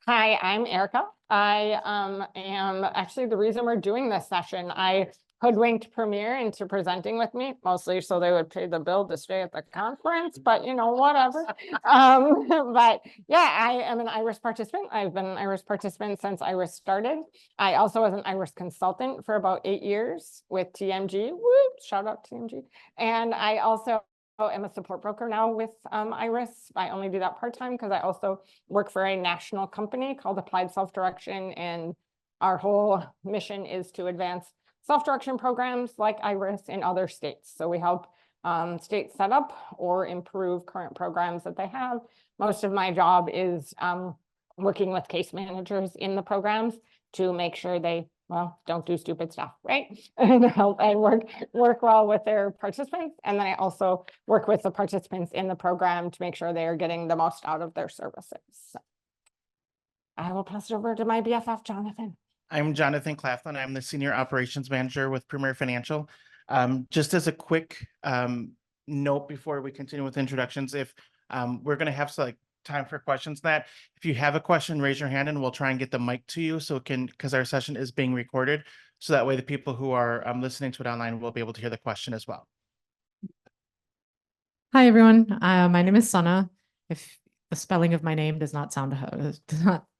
Hi, I'm Erica. I am actually the reason we're doing this session. I hoodwinked Premier into presenting with me, mostly so they would pay the bill to stay at the conference, but whatever. But yeah, I am an IRIS participant. I've been an IRIS participant since IRIS started. I also was an IRIS consultant for about 8 years with TMG. Woo, shout out TMG. And I also am a support broker now with IRIS. I only do that part-time because I also work for a national company called Applied Self-Direction, and our whole mission is to advance self-direction programs like IRIS in other states. So we help states set up or improve current programs that they have. Most of my job is working with case managers in the programs to make sure they don't do stupid stuff, right? And help and work well with their participants. And then I also work with the participants in the program to make sure they are getting the most out of their services. So I will pass it over to my BFF, Jonathan. I'm Jonathan Claflin. I'm the Senior Operations Manager with Premier Financial. Just as a quick note before we continue with introductions, if we're going to have time for questions, that if you have a question, raise your hand and we'll try and get the mic to you, so it can, because our session is being recorded, so that way the people who are listening to it online will be able to hear the question as well. Hi everyone, my name is Sana. If the spelling of my name does not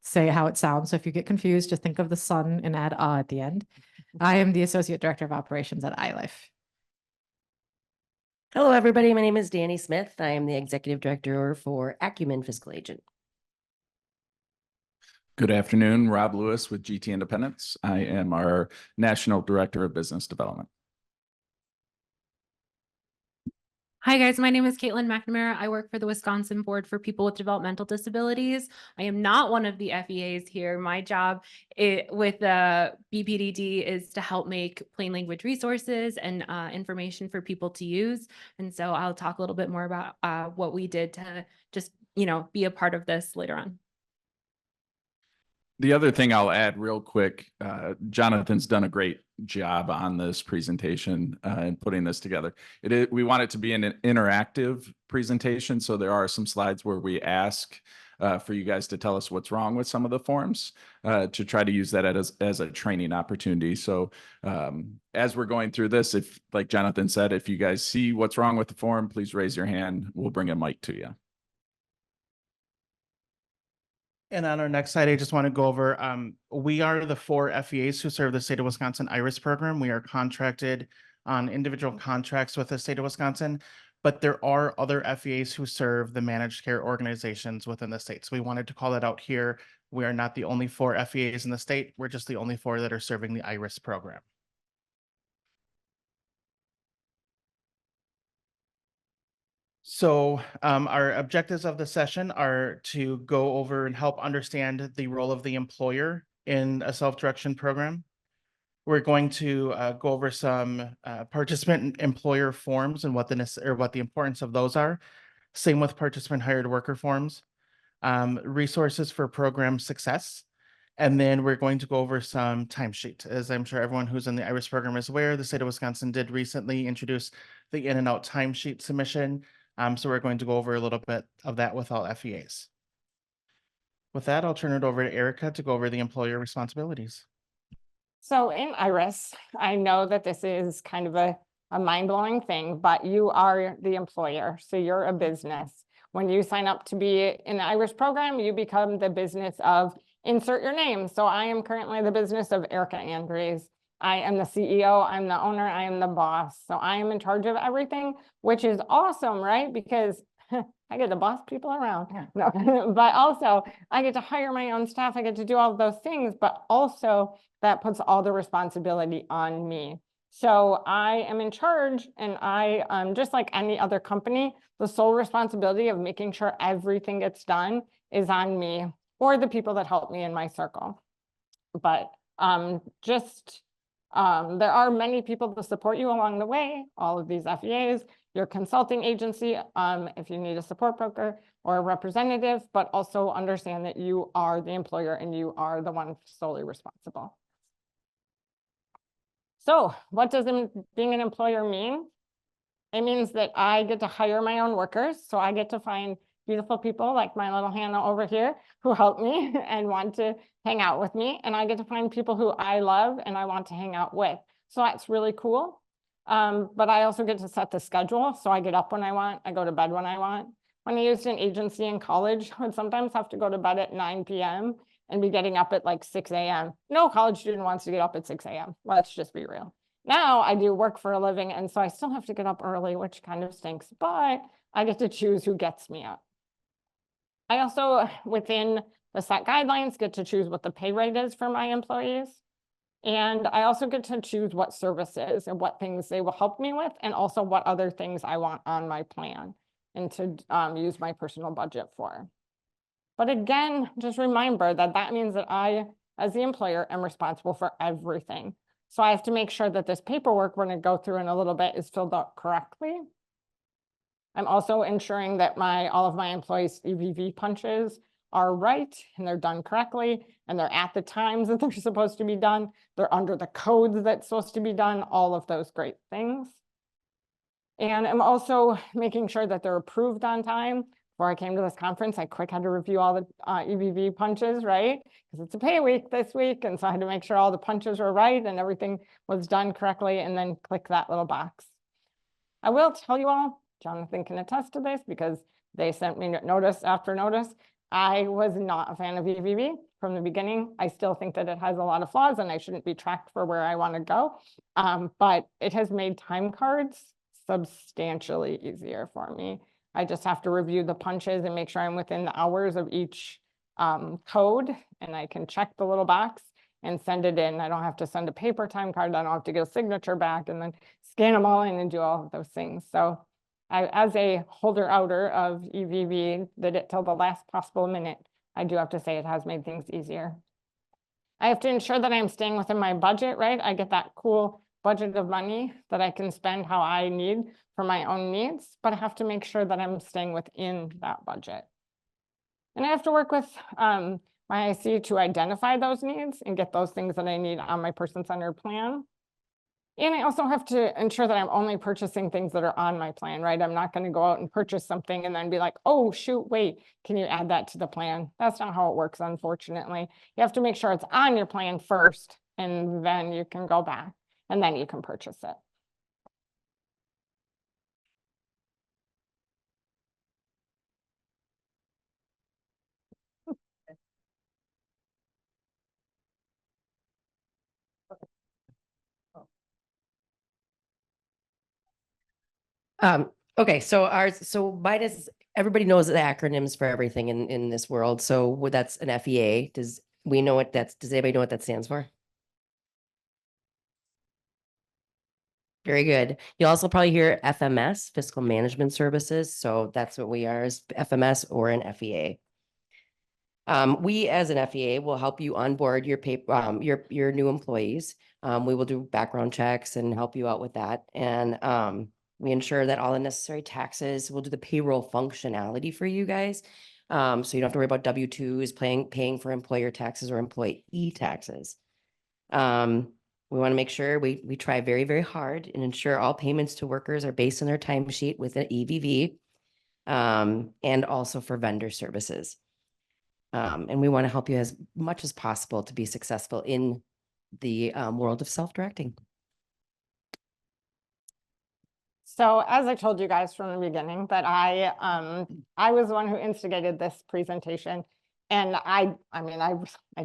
say how it sounds, so if you get confused, just think of the sun and add at the end. I am the Associate Director of Operations at iLife. Hello, everybody. My name is Danny Smith. I am the Executive Director for Acumen Fiscal Agent. Good afternoon, Rob Lewis with GT Independence. I am our National Director of Business Development. Hi guys, my name is Caitlin McNamara. I work for the Wisconsin Board for People with Developmental Disabilities. I am not one of the FEAs here. My job with the BPDD is to help make plain language resources and information for people to use. And so I'll talk a little bit more about what we did to just, be a part of this later on. The other thing I'll add real quick, Jonathan's done a great job on this presentation and putting this together. We want it to be an interactive presentation, so there are some slides where we ask for you guys to tell us what's wrong with some of the forms, to try to use that as a training opportunity. So as we're going through this, if, like Jonathan said, if you guys see what's wrong with the form, please raise your hand. We'll bring a mic to you. And on our next slide, I just want to go over, we are the 4 FEAs who serve the state of Wisconsin IRIS program. We are contracted on individual contracts with the state of Wisconsin, but there are other FEAs who serve the managed care organizations within the state. So we wanted to call that out here. We are not the only 4 FEAs in the state. We're just the only 4 that are serving the IRIS program. So our objectives of the session are to go over and help understand the role of the employer in a self-direction program. We're going to go over some participant employer forms and what the importance of those are. Same with participant hired worker forms, resources for program success. And then we're going to go over some timesheet. As I'm sure everyone who's in the IRIS program is aware, the state of Wisconsin did recently introduce the in and out timesheet submission. So we're going to go over a little bit of that with all FEAs. With that, I'll turn it over to Erica to go over the employer responsibilities. So in IRIS, I know that this is kind of a mind-blowing thing, but you are the employer, so you're a business. When you sign up to be in the IRIS program, you become the business of insert your name. So I am currently the business of Erica Andres. I am the CEO, I'm the owner, I am the boss. So I am in charge of everything, which is awesome, right? Because I get to boss people around. No, but also I get to hire my own staff. I get to do all of those things, but also that puts all the responsibility on me. So I am in charge, and I, just like any other company, the sole responsibility of making sure everything gets done is on me or the people that help me in my circle. But there are many people to support you along the way, all of these FEAs, your consulting agency, if you need a support broker or a representative, but also understand that you are the employer and you are the one solely responsible. So what does being an employer mean? It means that I get to hire my own workers. So I get to find beautiful people like my little Hannah over here who help me and want to hang out with me. And I get to find people who I love and I want to hang out with. So that's really cool. But I also get to set the schedule. So I get up when I want, I go to bed when I want. When I used an agency in college, I would sometimes have to go to bed at 9 p.m. and be getting up at like 6 a.m. No college student wants to get up at 6 a.m. Let's just be real. Now I do work for a living, and so I still have to get up early, which kind of stinks, but I get to choose who gets me up. I also, within the set guidelines, get to choose what the pay rate is for my employees. And I also get to choose what services and what things they will help me with, and also what other things I want on my plan and to use my personal budget for. But again, just remember that that means that I, as the employer, am responsible for everything. So I have to make sure that this paperwork we're going to go through in a little bit is filled out correctly. I'm also ensuring that all of my employees' EVV punches are right and they're done correctly and they're at the times that they're supposed to be done. They're under the codes that's supposed to be done, all of those great things. And I'm also making sure that they're approved on time. Before I came to this conference, I quick had to review all the EVV punches, right? Because it's a pay week this week. And so I had to make sure all the punches were right and everything was done correctly, and then click that little box. I will tell you all, Jonathan can attest to this because they sent me notice after notice. I was not a fan of EVV from the beginning. I still think that it has a lot of flaws and I shouldn't be tracked for where I want to go. But it has made time cards substantially easier for me. I just have to review the punches and make sure I'm within the hours of each code, and I can check the little box and send it in. I don't have to send a paper time card. I don't have to get a signature back and then scan them all in and do all of those things. So as a holder-outer of EVV, did it till the last possible minute, I do have to say it has made things easier. I have to ensure that I'm staying within my budget, right? I get that cool budget of money that I can spend how I need for my own needs, but I have to make sure that I'm staying within that budget. And I have to work with my IC to identify those needs and get those things that I need on my person-centered plan. And I also have to ensure that I'm only purchasing things that are on my plan, right? I'm not going to go out and purchase something and then be like, oh, shoot, wait, can you add that to the plan? That's not how it works, unfortunately. You have to make sure it's on your plan first, and then you can go back and then you can purchase it. Okay, so mine is, everybody knows the acronyms for everything in this world. So that's an FEA. Does anybody know what that stands for? Very good. You'll also probably hear FMS, Fiscal Management Services. So that's what we are, as FMS or an FEA. We as an FEA will help you onboard your new employees. We will do background checks and help you out with that. And we ensure that all the necessary taxes, we'll do the payroll functionality for you guys. So you don't have to worry about W-2s, paying for employer taxes or employee taxes. We want to make sure we try very, very hard and ensure all payments to workers are based on their timesheet with an EVV, and also for vendor services. And we want to help you as much as possible to be successful in the world of self-directing. So as I told you guys from the beginning, that I was the one who instigated this presentation. And I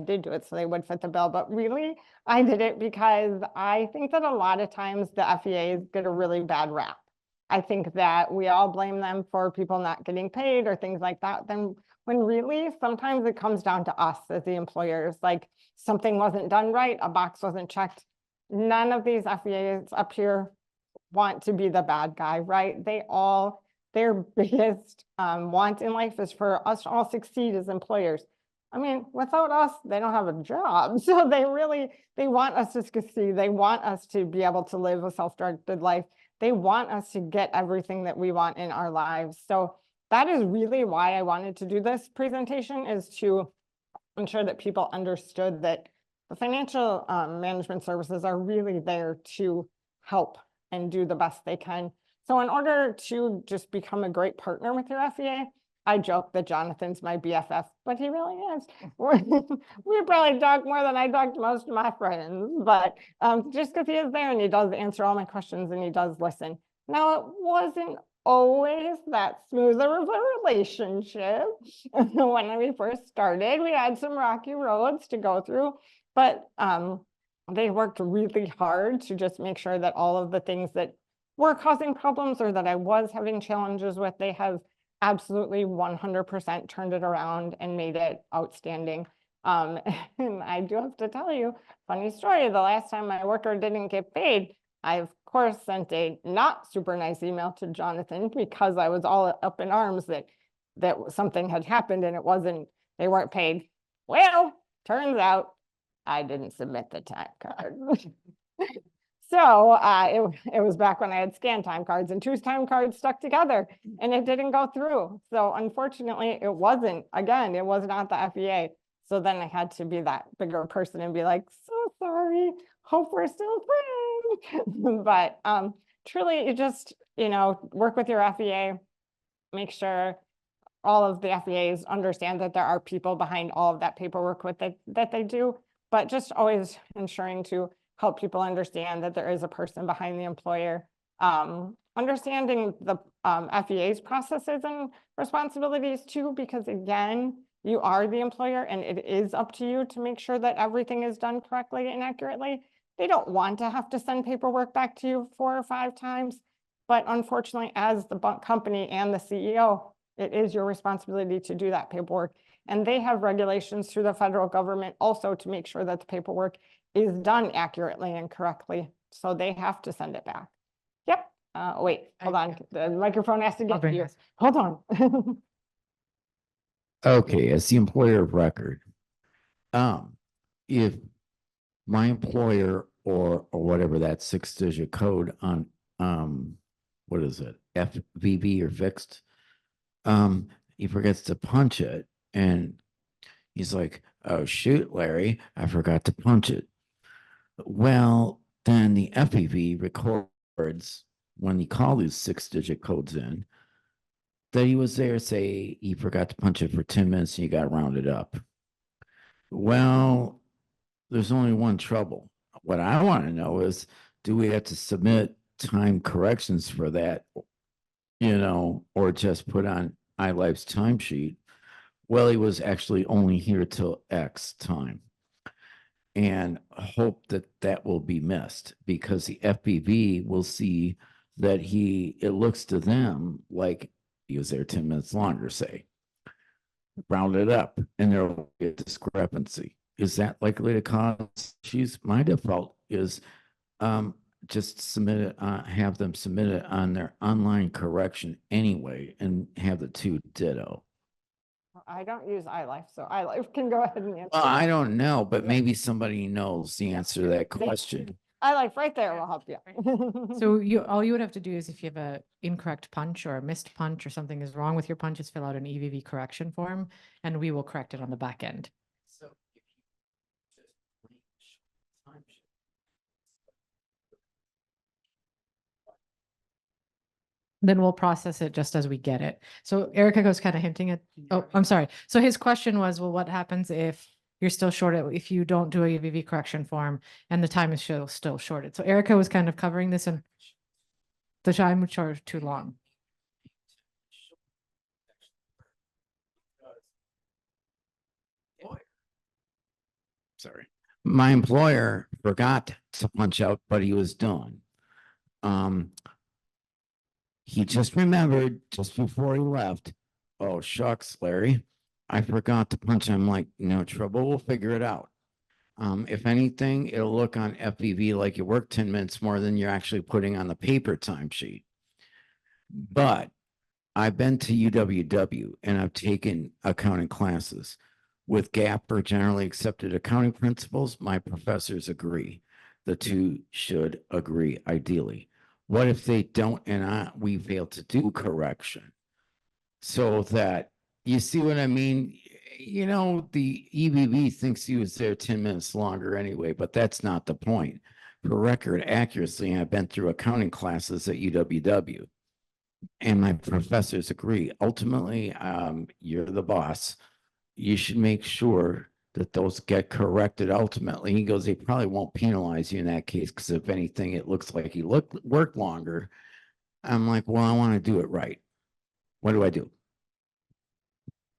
did do it so they would fit the bill, but really I did it because I think that a lot of times the FEAs get a really bad rap. I think that we all blame them for people not getting paid or things like that. Then when really sometimes it comes down to us as the employers, like something wasn't done right, a box wasn't checked. None of these FEAs up here want to be the bad guy, right? Their biggest want in life is for us to all succeed as employers. I mean, without us, they don't have a job. So they want us to succeed. They want us to be able to live a self-directed life. They want us to get everything that we want in our lives. So that is really why I wanted to do this presentation, is to ensure that people understood that the financial management services are really there to help and do the best they can. So in order to just become a great partner with your FEA, I joke that Jonathan's my BFF, but he really is. We probably talk more than I talk to most of my friends, but just because he is there and he does answer all my questions and he does listen. Now, it wasn't always that smooth of a relationship. When we first started, we had some rocky roads to go through, but they worked really hard to just make sure that all of the things that were causing problems or that I was having challenges with, they have absolutely 100% turned it around and made it outstanding. And I do have to tell you, funny story, the last time my worker didn't get paid, I of course sent a not super nice email to Jonathan because I was all up in arms that something had happened and they weren't paid. Well, turns out I didn't submit the time card. So it was back when I had scanned time cards and 2 time cards stuck together and it didn't go through. So unfortunately, it was not the FEA. So then I had to be that bigger person and be like, so sorry, hope we're still friends. But truly, you just, work with your FEA, make sure all of the FEAs understand that there are people behind all of that paperwork that they do, but just always ensuring to help people understand that there is a person behind the employer. Understanding the FEA's processes and responsibilities too, because again, you are the employer and it is up to you to make sure that everything is done correctly and accurately. They don't want to have to send paperwork back to you 4 or 5 times, but unfortunately, as the company and the CEO, it is your responsibility to do that paperwork. And they have regulations through the federal government also to make sure that the paperwork is done accurately and correctly. So they have to send it back. Yep. Wait, hold on. The microphone has to get bring here. this. Hold on. Okay, as the employer of record, if my employer or whatever that 6-digit code on, what is it, FVB or fixed, he forgets to punch it and he's like, oh shoot, Larry, I forgot to punch it. Well, then the FEV records when he called these 6-digit codes in that he was there, say he forgot to punch it for 10 minutes and you got rounded up. Well, there's only one trouble. What I want to know is, do we have to submit time corrections for that, or just put on iLife's timesheet? Well, he was actually only here till X time. And hope that will be missed because the FBV will see that it looks to them like he was there 10 minutes longer, say. Round it up, and there will be a discrepancy. Is that likely to cause issues? My default is just submit it, have them submit it on their online correction anyway, and have the 2 ditto. I don't use iLife, so iLife can go ahead and answer. Well, I that. don't know, but maybe somebody knows the answer to that question. iLife right there will help you. So all you would have to do is if you have a incorrect punch or a missed punch or something is wrong with your punch, is fill out an EVV correction form and we will correct it on the back end. So if you just time sheet. Then we'll process it just as we get it. So Erica was kind of hinting at, oh, I'm sorry. So his question was, well, what happens if you're still shorted, if you don't do a EVV correction form and the time is still shorted? So Erica was kind of covering this and the time was too long. Sorry. My employer forgot to punch out, but he was done. He just remembered just before he left, oh shucks, Larry, I forgot to punch. I'm like, no trouble, we'll figure it out. If anything, it'll look on FBV like you worked 10 minutes more than you're actually putting on the paper timesheet. But I've been to UWW and I've taken accounting classes. With GAAP or generally accepted accounting principles, my professors agree. The 2 should agree ideally. What if they don't and we fail to do correction? So that, you see what I mean? The EVV thinks he was there 10 minutes longer anyway, but that's not the point. For record accuracy, I've been through accounting classes at UWW. and my professors agree. Ultimately, you're the boss. You should make sure that those get corrected ultimately. He goes, they probably won't penalize you in that case, because if anything, it looks like he worked longer. I'm like, well, I want to do it right. What do I do?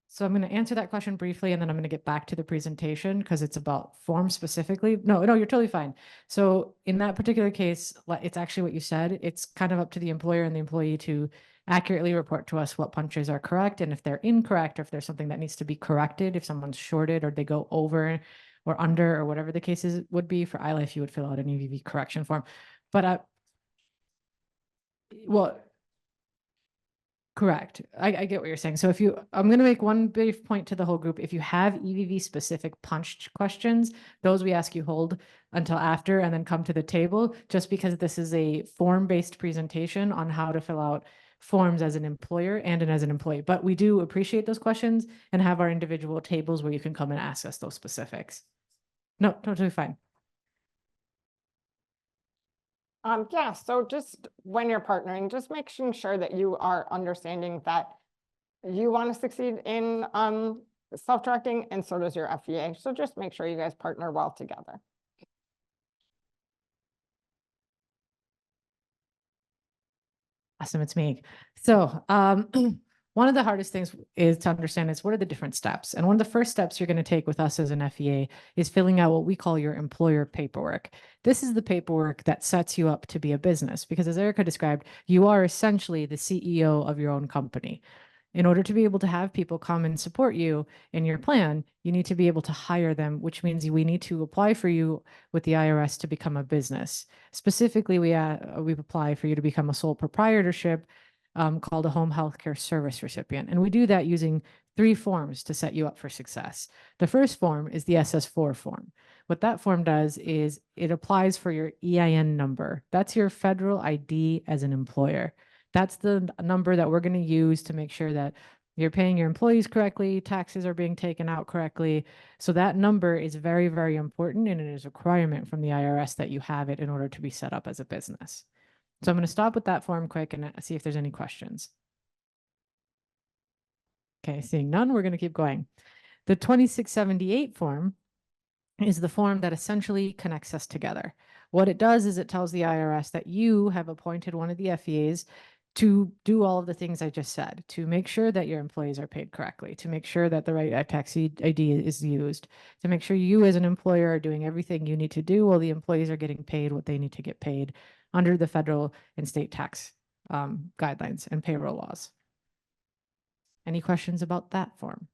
So I'm going to answer that question briefly, and then I'm going to get back to the presentation because it's about form specifically. No, you're totally fine. So in that particular case, it's actually what you said. It's kind of up to the employer and the employee to accurately report to us what punches are correct. And if they're incorrect, or if there's something that needs to be corrected, if someone's shorted or they go over or under or whatever the cases would be, for iLife, you would fill out an EVV correction form. But well, correct. I get what you're saying. So if you, I'm going to make one brief point to the whole group. If you have EVV specific punched questions, those we ask you hold until after and then come to the table, just because this is a form-based presentation on how to fill out forms as an employer and as an employee. But we do appreciate those questions and have our individual tables where you can come and ask us those specifics. No, totally fine. Yeah, so just when you're partnering, just making sure that you are understanding that you want to succeed in self-directing, and so does your FEA. So just make sure you guys partner well together. Awesome, it's me. So one of the hardest things is to understand is what are the different steps. And one of the first steps you're going to take with us as an FEA is filling out what we call your employer paperwork. This is the paperwork that sets you up to be a business, because as Erica described, you are essentially the CEO of your own company. In order to be able to have people come and support you in your plan, you need to be able to hire them, which means we need to apply for you with the IRS to become a business. Specifically, we apply for you to become a sole proprietorship called a home health care service recipient. And we do that using 3 forms to set you up for success. The first form is the SS4 form. What that form does is it applies for your EIN number. That's your federal ID as an employer. That's the number that we're going to use to make sure that you're paying your employees correctly, taxes are being taken out correctly. So that number is very, very important, and it is a requirement from the IRS that you have it in order to be set up as a business. So I'm going to stop with that form quick and see if there's any questions. Okay, seeing none, we're going to keep going. The 2678 form is the form that essentially connects us together. What it does is it tells the IRS that you have appointed one of the FEAs to do all of the things I just said, to make sure that your employees are paid correctly, to make sure that the right tax ID is used, to make sure you as an employer are doing everything you need to do while the employees are getting paid what they need to get paid under the federal and state tax guidelines and payroll laws. Any questions about that form?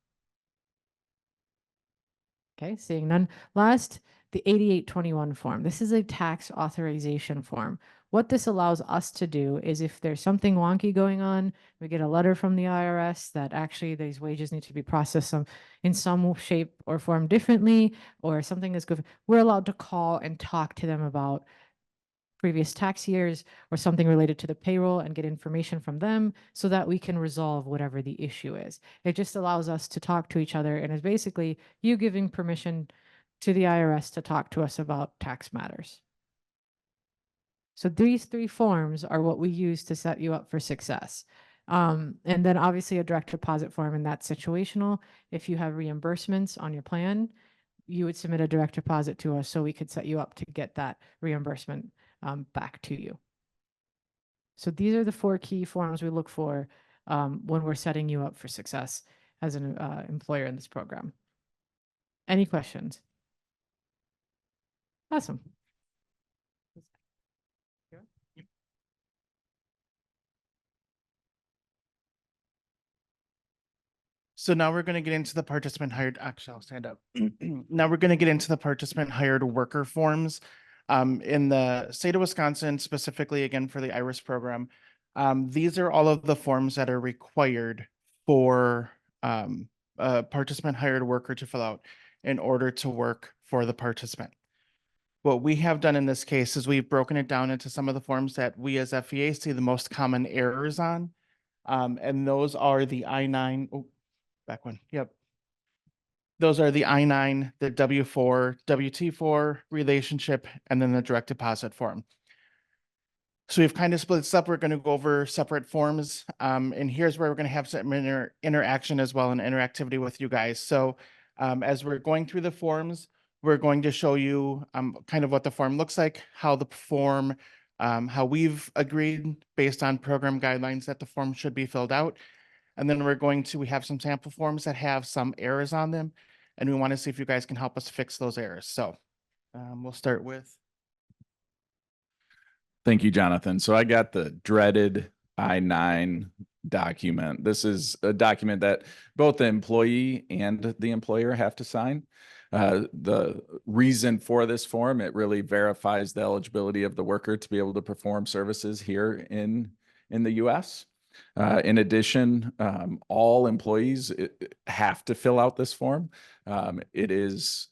Okay, seeing none. Last, the 8821 form. This is a tax authorization form. What this allows us to do is if there's something wonky going on, we get a letter from the IRS that actually these wages need to be processed in some shape or form differently, or something is good, we're allowed to call and talk to them about previous tax years or something related to the payroll and get information from them so that we can resolve whatever the issue is. It just allows us to talk to each other, and is basically you giving permission to the IRS to talk to us about tax matters. So these 3 forms are what we use to set you up for success. And then obviously a direct deposit form, and that's situational. If you have reimbursements on your plan, you would submit a direct deposit to us so we could set you up to get that reimbursement back to you. So these are the 4 key forms we look for when we're setting you up for success as an employer in this program. Any questions? Awesome. So now we're going to get into the participant hired, actually, I'll stand up. Now we're going to get into the participant hired worker forms. In the state of Wisconsin, specifically again for the IRIS program, these are all of the forms that are required for a participant hired worker to fill out in order to work for the participant. What we have done in this case is we've broken it down into some of the forms that we as FEA see the most common errors on. And those are the I-9, oh, back one, yep. Those are the I-9, the W-4, WT-4, relationship, and then the direct deposit form. So we've kind of split this up. We're going to go over separate forms. And here's where we're going to have some interaction as well and interactivity with you guys. So as we're going through the forms, we're going to show you kind of what the form looks like, how the form, how we've agreed based on program guidelines that the form should be filled out. And then we have some sample forms that have some errors on them. And we want to see if you guys can help us fix those errors. So we'll start with. Thank you, Jonathan. So I got the dreaded I-9 document. This is a document that both the employee and the employer have to sign. The reason for this form, it really verifies the eligibility of the worker to be able to perform services here in the US. In addition, all employees have to fill out this form. It is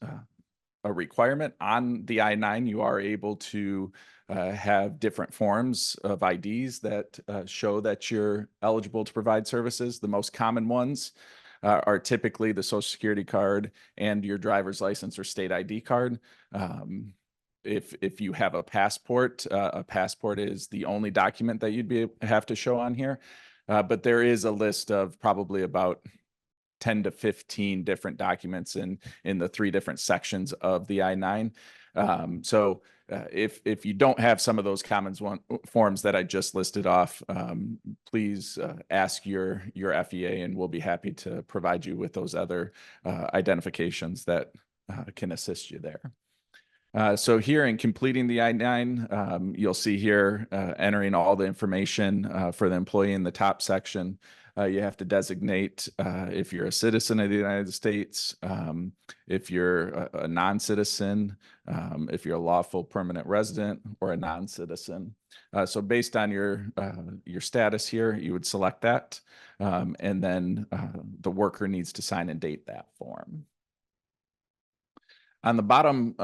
a requirement on the I-9. You are able to have different forms of IDs that show that you're eligible to provide services. The most common ones are typically the Social Security card and your driver's license or state ID card. If you have a passport is the only document that you'd have to show on here. But there is a list of probably about 10 to 15 different documents in the 3 different sections of the I-9. So if you don't have some of those common forms that I just listed off, please ask your FEA, and we'll be happy to provide you with those other identifications that can assist you there. So here in completing the I-9, you'll see here entering all the information for the employee in the top section. You have to designate if you're a citizen of the United States, if you're a non-citizen, if you're a lawful permanent resident or a non-citizen. So based on your status here, you would select that, and then the worker needs to sign and date that form. On the bottom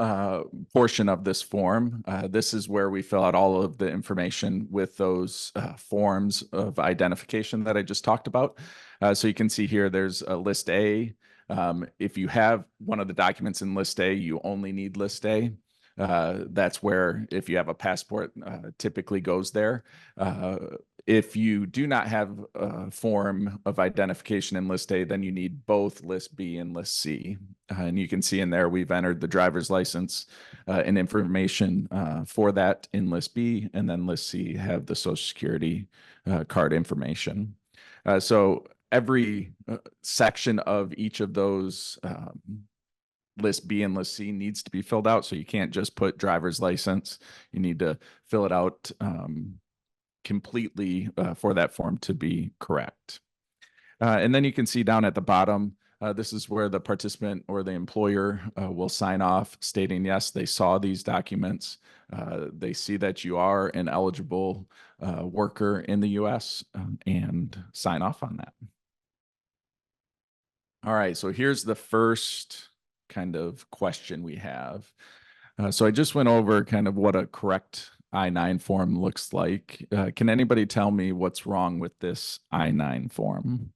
portion of this form, this is where we fill out all of the information with those forms of identification that I just talked about. So you can see here, there's a list A. If you have one of the documents in list A, you only need list A. That's where, if you have a passport, typically goes there. If you do not have a form of identification in list A, then you need both list B and list C. And you can see in there, we've entered the driver's license and information for that in list B, and then list C have the Social Security card information. So every section of each of those list B and list C needs to be filled out. So you can't just put driver's license. You need to fill it out completely for that form to be correct. And then you can see down at the bottom, this is where the participant or the employer will sign off stating, yes, they saw these documents. They see that you are an eligible worker in the US and sign off on that. All right, so here's the first kind of question we have. So I just went over kind of what a correct I-9 form looks like. Can anybody tell me what's wrong with this I-9 form?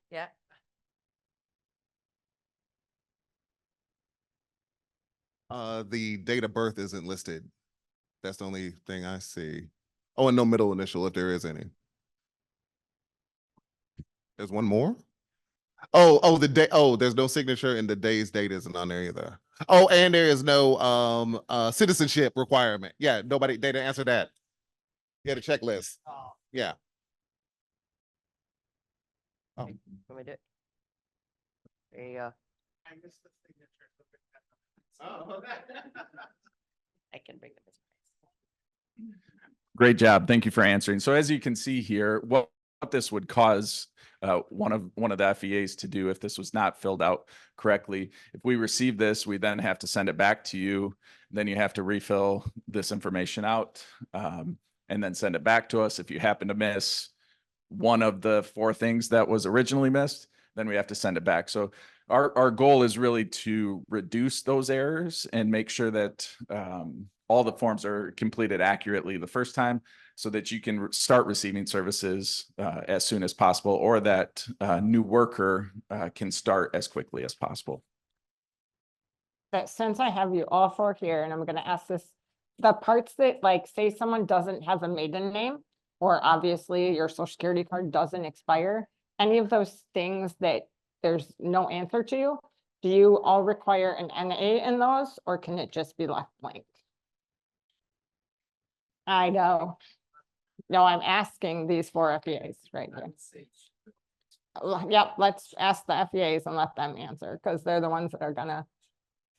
Yeah. The date of birth isn't listed. That's the only thing I see. Oh, and no middle initial if there is any. There's one more. Oh, the day. Oh, there's no signature, and the day's date isn't on there either. Oh, and there is no citizenship requirement. Yeah, they didn't answer that. Yeah, the checklist. Yeah. Oh. Let me do it. There you go. I missed the signature. Oh. I can bring them. Great job. Thank you for answering. So as you can see here, what this would cause one of the FEAs to do if this was not filled out correctly, if we receive this, we then have to send it back to you. Then you have to refill this information out and then send it back to us. If you happen to miss one of the 4 things that was originally missed, then we have to send it back. So our goal is really to reduce those errors and make sure that all the forms are completed accurately the first time so that you can start receiving services as soon as possible, or that new worker can start as quickly as possible. But since I have you all four here, and I'm gonna ask this, the parts that, like, say someone doesn't have a maiden name, or obviously your social security card doesn't expire, any of those things that there's no answer to, do you all require an NA in those, or can it just be left blank? I know. No, I'm asking these four FEAs right here. Yep, let's ask the FEAs and let them answer, because they're the ones that are gonna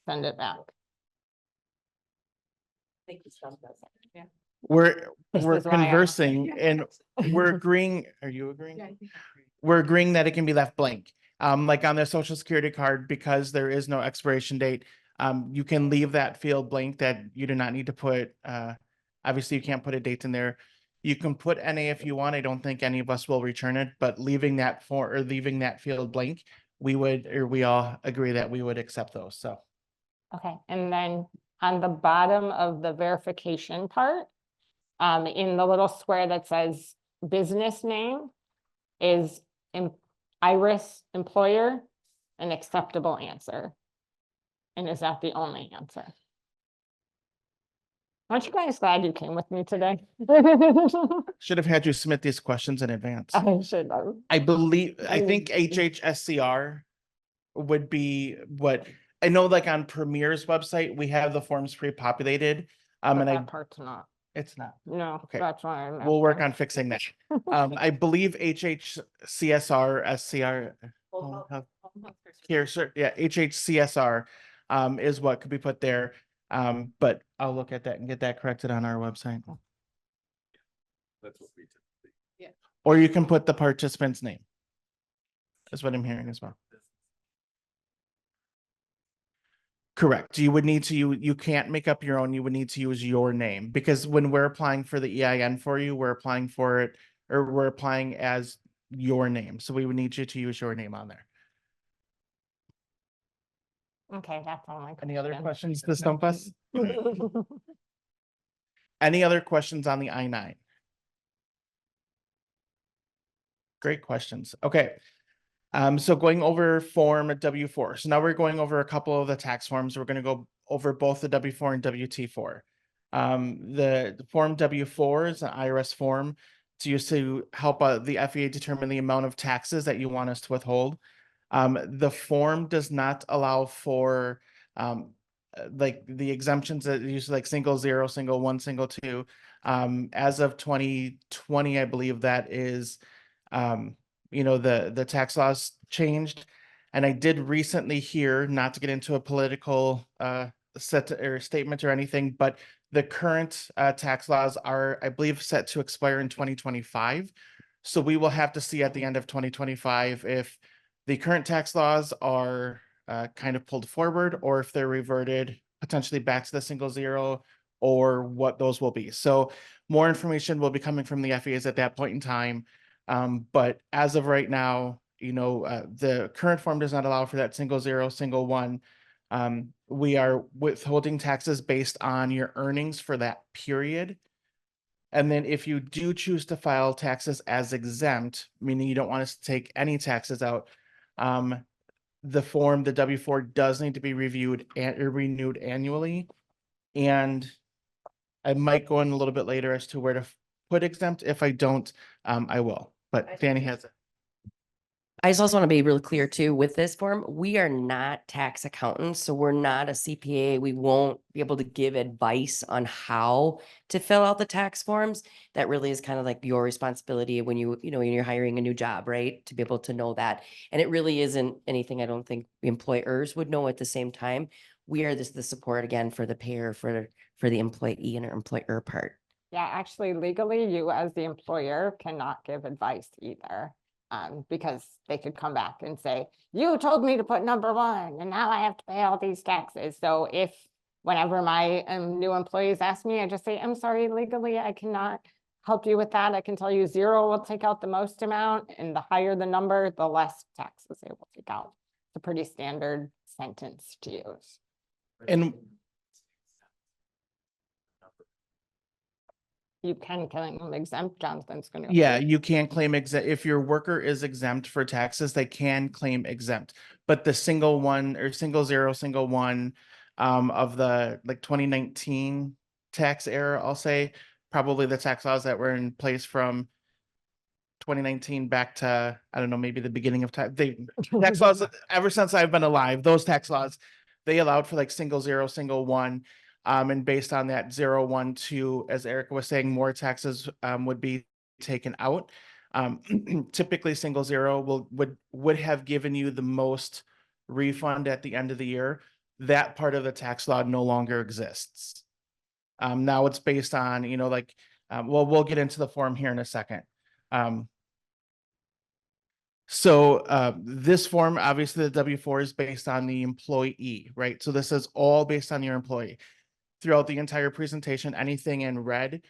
send it back. We're This we're is why I- conversing and we're agreeing. Are you agreeing? We're agreeing that it can be left blank. Like on their social security card, because there is no expiration date, you can leave that field blank, that you do not need to put, obviously you can't put a date in there. You can put NA if you want. I don't think any of us will return it, but leaving that leaving that field blank, we all agree that we would accept those. So. Okay, and then on the bottom of the verification part, in the little square that says business name, is Iris employer an acceptable answer? And is that the only answer? Aren't you guys glad you came with me today? Should have had you submit these questions in advance. I should have. I think I- HHSCR would be what, I know, like on Premier's website, we have the forms pre-populated. But And that part's not, it's not. no, Okay. that's why I'm. We'll work asking. on fixing that. I believe HHCSR, SCR. Here, sir, yeah, HHCSR is what could be put there. But I'll look at that and get that corrected on our website. That's what we do. Or you can put the participant's name. That's what I'm hearing as well. Correct. You would need to, you can't make up your own. You would need to use your name, because when we're applying for the EIN for you, we're applying for it, or we're applying as your name. So we would need you to use your name on there. Okay, that's all my. Any other questions. questions to stump us? Any other questions on the I-9? Great questions. Okay. So going over form W-4. So now we're going over a couple of the tax forms. We're going to go over both the W-4 and WT-4. The form W-4 is an IRS form. It's used to help the FEA determine the amount of taxes that you want us to withhold. The form does not allow for like the exemptions that use, like single zero, single one, single two. As of 2020, I believe that is, the tax laws changed. And I did recently hear, not to get into a political statement or anything, but the current tax laws are, I believe, set to expire in 2025. So we will have to see at the end of 2025 if the current tax laws are kind of pulled forward, or if they're reverted potentially back to the single zero, or what those will be. So more information will be coming from the FEAs at that point in time. But as of right now, the current form does not allow for that single zero, single one. We are withholding taxes based on your earnings for that period. And then if you do choose to file taxes as exempt, meaning you don't want us to take any taxes out, the form, the W-4, does need to be reviewed and renewed annually. And I might go in a little bit later as to where to put exempt. If I don't, I will. But Danny has it. I just also want to be really clear too, with this form, we are not tax accountants, so we're not a CPA. We won't be able to give advice on how to fill out the tax forms. That really is kind of like your responsibility when when you're hiring a new job, right? To be able to know that. And it really isn't anything I don't think employers would know at the same time. We are the support again for the payer, for the employee and our employer part. Yeah, actually legally, you as the employer cannot give advice either. Because they could come back and say, you told me to put number one and now I have to pay all these taxes. So if whenever my new employees ask me, I just say, I'm sorry, legally, I cannot help you with that. I can tell you zero will take out the most amount, and the higher the number, the less taxes they will take out. It's a pretty standard sentence to use. And you can claim them exempt, Jonathan's gonna. go Yeah, through. you can claim exempt. If your worker is exempt for taxes, they can claim exempt. But the single one or single one of the like 2019 tax era, I'll say, probably the tax laws that were in place from 2019 back to, I don't know, maybe the beginning of time. Tax laws, ever since I've been alive, those tax laws, they allowed for like single one. And based on that 0, 1, 2, as Erica was saying, more taxes would be taken out. Typically single zero would have given you the most refund at the end of the year. That part of the tax law no longer exists. Now it's based on, like, well, we'll get into the form here in a second. This form, obviously the W-4 is based on the employee, right? So this is all based on your employee. Throughout the entire presentation, anything in red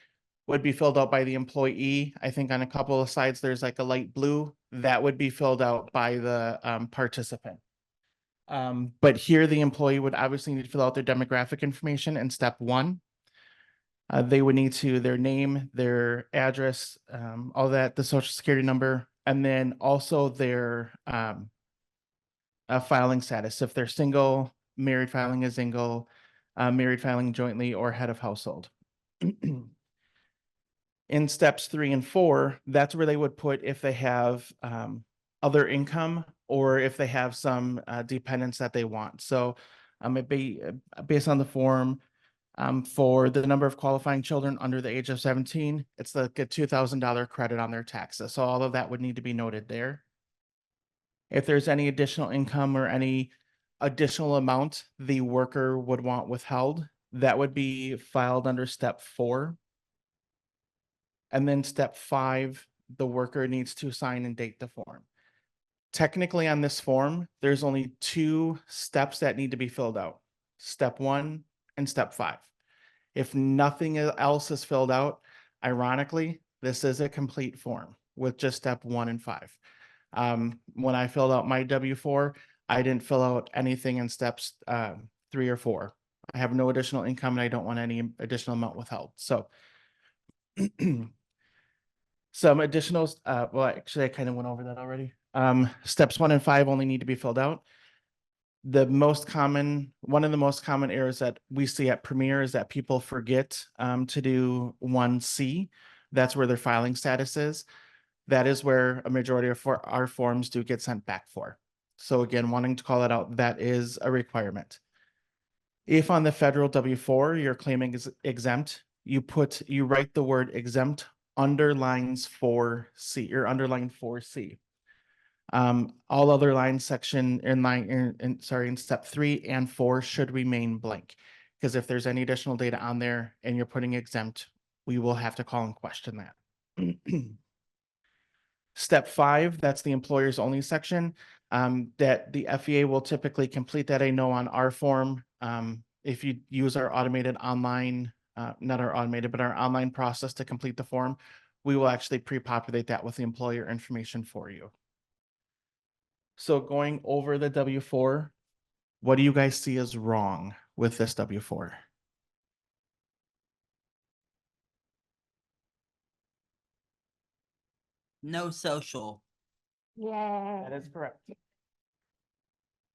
would be filled out by the employee. I think on a couple of slides, there's like a light blue that would be filled out by the participant. But here the employee would obviously need to fill out their demographic information in step 1. They would need their name, their address, all that, the social security number, and then also their filing status. If they're single, married filing is single, married filing jointly, or head of household. In steps 3 and 4, that's where they would put if they have other income or if they have some dependents that they want. So it'd be based on the form. For the number of qualifying children under the age of 17, it's like a $2,000 credit on their taxes. So all of that would need to be noted there. If there's any additional income or any additional amount the worker would want withheld, that would be filed under step 4. And then step 5, the worker needs to sign and date the form. Technically on this form, there's only 2 steps that need to be filled out. Step 1 and step 5. If nothing else is filled out, ironically, this is a complete form with just step 1 and 5. When I filled out my W-4, I didn't fill out anything in steps 3 or 4. I have no additional income and I don't want any additional amount withheld. So some additional, well, actually I kind of went over that already. Steps 1 and 5 only need to be filled out. One of the most common errors that we see at Premier is that people forget to do 1C. That's where their filing status is. That is where a majority of our forms do get sent back for. So again, wanting to call it out, that is a requirement. If on the federal W-4 you're claiming is exempt, you write the word exempt underlines 4C or underline 4C. All other lines section in step 3 and 4 should remain blank, because if there's any additional data on there and you're putting exempt, we will have to call and question that. Step 5, that's the employers only section, that the FEA will typically complete that I know on our form. If you use our automated online, not our automated, but our online process to complete the form, we will actually pre-populate that with the employer information for you. So going over the W-4, what do you guys see as wrong with this W-4? No social. Yeah. That is correct.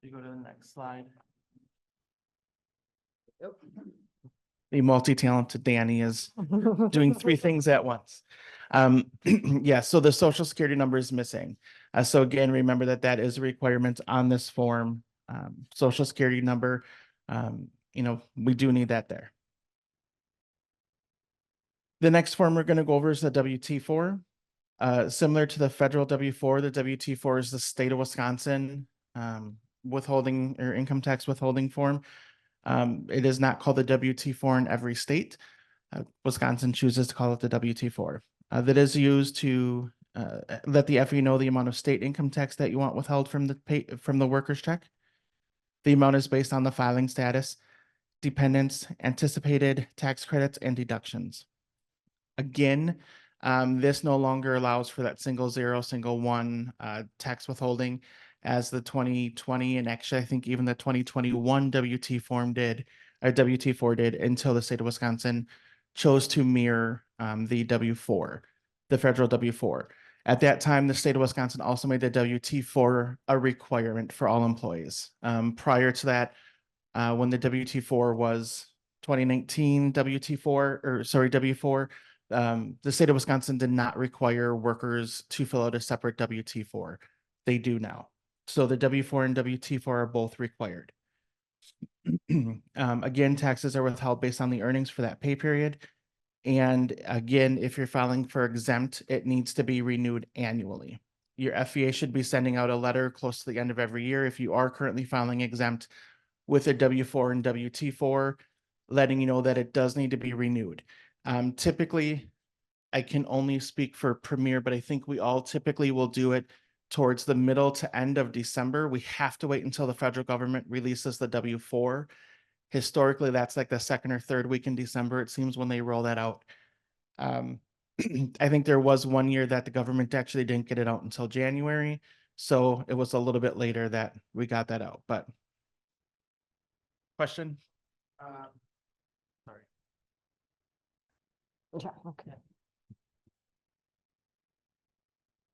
You go to the next slide. The multi-talented Danny is doing 3 things at once. Yeah, so the social security number is missing. So again, remember that is a requirement on this form. Social security number, we do need that there. The next form we're going to go over is the W-T-4. Similar to the federal W-4, the W-T-4 is the state of Wisconsin withholding or income tax withholding form. It is not called the W-T-4 in every state. Wisconsin chooses to call it the W-T-4. That is used to let the FE know the amount of state income tax that you want withheld from the worker's check. The amount is based on the filing status, dependents, anticipated tax credits, and deductions. Again, this no longer allows for that single 0, single 1 tax withholding as the 2020 and actually I think even the 2021 W-T4 did until the state of Wisconsin chose to mirror the W-4, the federal W-4. At that time, the state of Wisconsin also made the WT-4 a requirement for all employees. Prior to that, when the WT-4 was 2019 WT-4, or sorry, W-4, the state of Wisconsin did not require workers to fill out a separate WT-4. They do now. So the W-4 and WT-4 are both required. Again, taxes are withheld based on the earnings for that pay period. And again, if you're filing for exempt, it needs to be renewed annually. Your FEA should be sending out a letter close to the end of every year if you are currently filing exempt with a W-4 and WT-4, letting you know that it does need to be renewed. Typically, I can only speak for Premier, but I think we all typically will do it towards the middle to end of December. We have to wait until the federal government releases the W-4. Historically, that's like the second or third week in December, it seems, when they roll that out. I think there was one year that the government actually didn't get it out until January. So it was a little bit later that we got that out, but. Question? Sorry. Yeah, okay.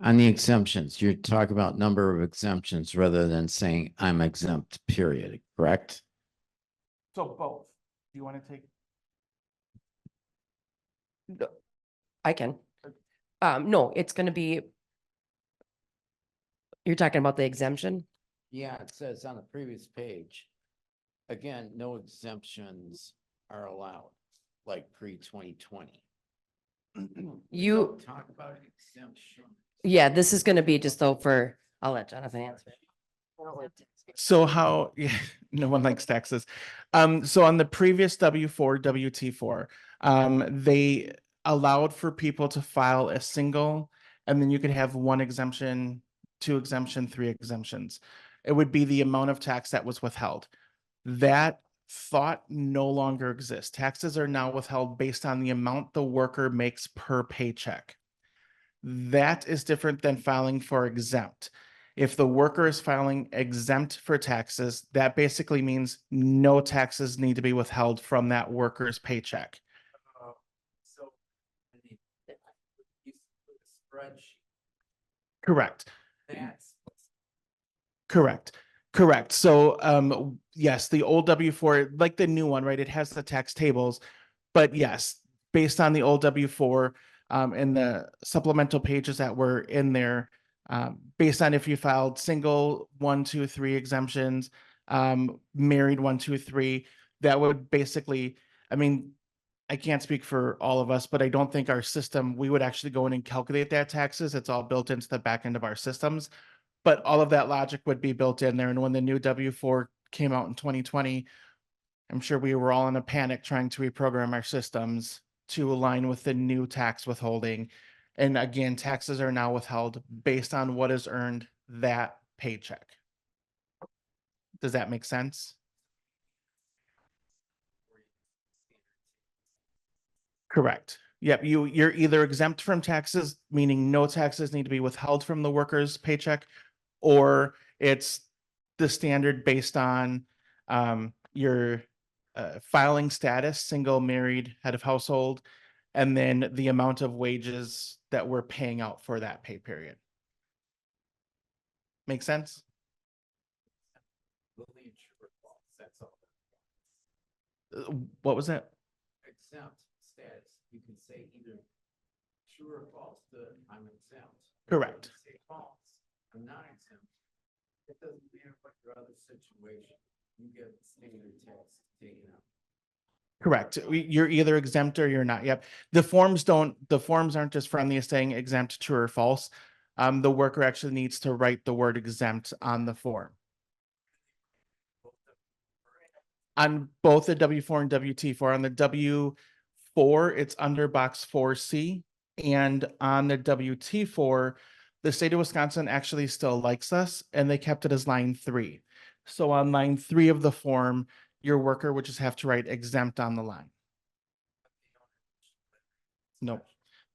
On the exemptions, you're talking about number of exemptions rather than saying I'm exempt, period, correct? So both. Do you want to take? I can. No, it's gonna be. You're talking about the exemption? Yeah, it says on the previous page. Again, no exemptions are allowed, like pre-2020. You, Talk about exemption. yeah, this is gonna be just though for, I'll let Jonathan answer. So how, yeah, no one likes taxes. So on the previous W-4, WT-4, they allowed for people to file a single, and then you could have one exemption, two exemption, three exemptions. It would be the amount of tax that was withheld. That thought no longer exists. Taxes are now withheld based on the amount the worker makes per paycheck. That is different than filing for exempt. If the worker is filing exempt for taxes, that basically means no taxes need to be withheld from that worker's paycheck. So. Spreadsheet. Correct. That's. Correct. So, yes, the old W-4, like the new one, right? It has the tax tables, but yes, based on the old W-4, and the supplemental pages that were in there, based on if you filed single 1, 2, 3 exemptions, married 1, 2, 3, that would basically, I mean, I can't speak for all of us, but I don't think our system, we would actually go in and calculate that taxes. It's all built into the back end of our systems. But all of that logic would be built in there. And when the new W-4 came out in 2020, I'm sure we were all in a panic trying to reprogram our systems to align with the new tax withholding. And again, taxes are now withheld based on what is earned that paycheck. Does that make sense? Correct. Yep, you're either exempt from taxes, meaning no taxes need to be withheld from the worker's paycheck, or it's the standard based on your filing status, single, married, head of household, and then the amount of wages that we're paying out for that pay period. Make sense? What was that? Exempt status, you can say either true or false, I'm exempt. Correct. Say false, I'm not exempt. It doesn't matter what your other situation, you get standard tax taken out. Correct. You're either exempt or you're not. Yep. The forms aren't just friendly as saying exempt, true or false. The worker actually needs to write the word exempt on the form. On both the W-4 and WT-4, on the W-4, it's under box 4C. And on the WT-4, the state of Wisconsin actually still likes us, and they kept it as line 3. So on line 3 of the form, your worker would just have to write exempt on the line. Nope.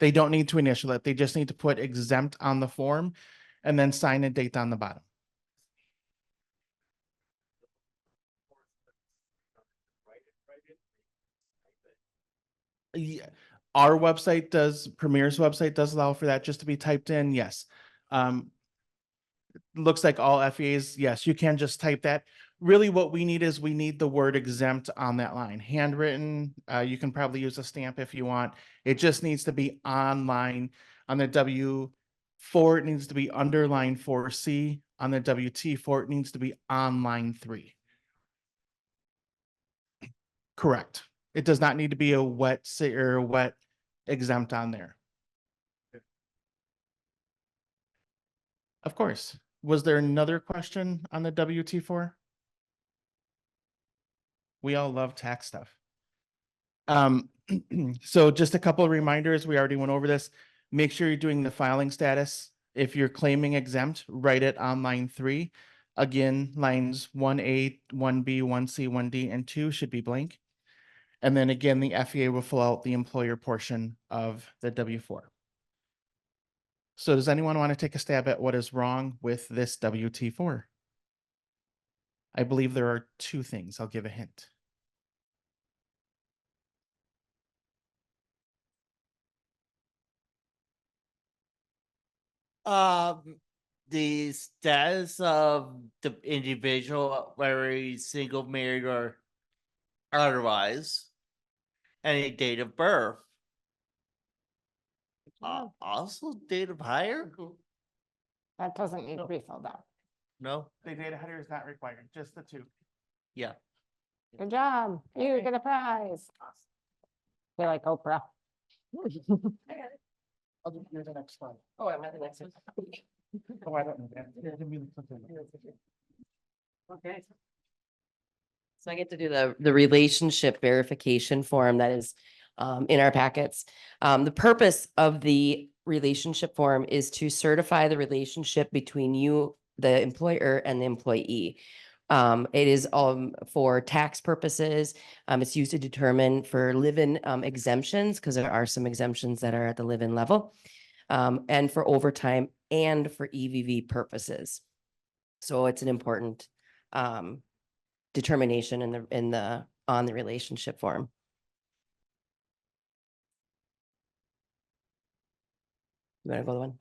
They don't need to initial it. They just need to put exempt on the form and then sign a date on the bottom. Our website does, Premier's website does allow for that just to be typed in, yes. Looks like all FEAs, yes, you can just type that. Really what we need is we need the word exempt on that line, handwritten. You can probably use a stamp if you want. It just needs to be online on the W4. It needs to be underline 4C. On the WT4, it needs to be on line 3. Correct. It does not need to be a wet or a wet exempt on there. Of course. Was there another question on the WT4? We all love tax stuff. So just a couple of reminders. We already went over this. Make sure you're doing the filing status. If you're claiming exempt, write it on line 3. Again, lines 1A, 1B, 1C, 1D, and 2 should be blank. And then again, the FEA will fill out the employer portion of the W4. So does anyone want to take a stab at what is wrong with this WT4? I believe there are 2 things. I'll give a hint. The status of the individual, whether he's single, married, or otherwise, any date of birth. Also date of hire? That doesn't need to be filled out. No? The data header is not required, just the 2. Yeah. Good job. You get a prize. Feel like Oprah. I'll just hear the next slide. Oh, I'm at the next one. Oh, I don't know that. Here, give me something. Okay. So I get to do the relationship verification form that is in our packets. The purpose of the relationship form is to certify the relationship between you, the employer, and the employee. It is for tax purposes. It's used to determine for live-in exemptions, because there are some exemptions that are at the live-in level, and for overtime and for EVV purposes. So it's an important determination on the relationship form. You want to go the one?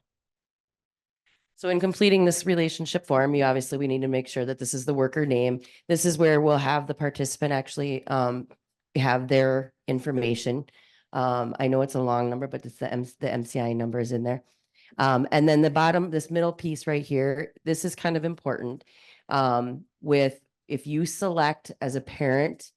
So in completing this relationship form, we need to make sure that this is the worker name. This is where we'll have the participant actually have their information. I know it's a long number, but it's the MCI number is in there. And then the bottom, this middle piece right here, this is kind of important. If you select as a parent,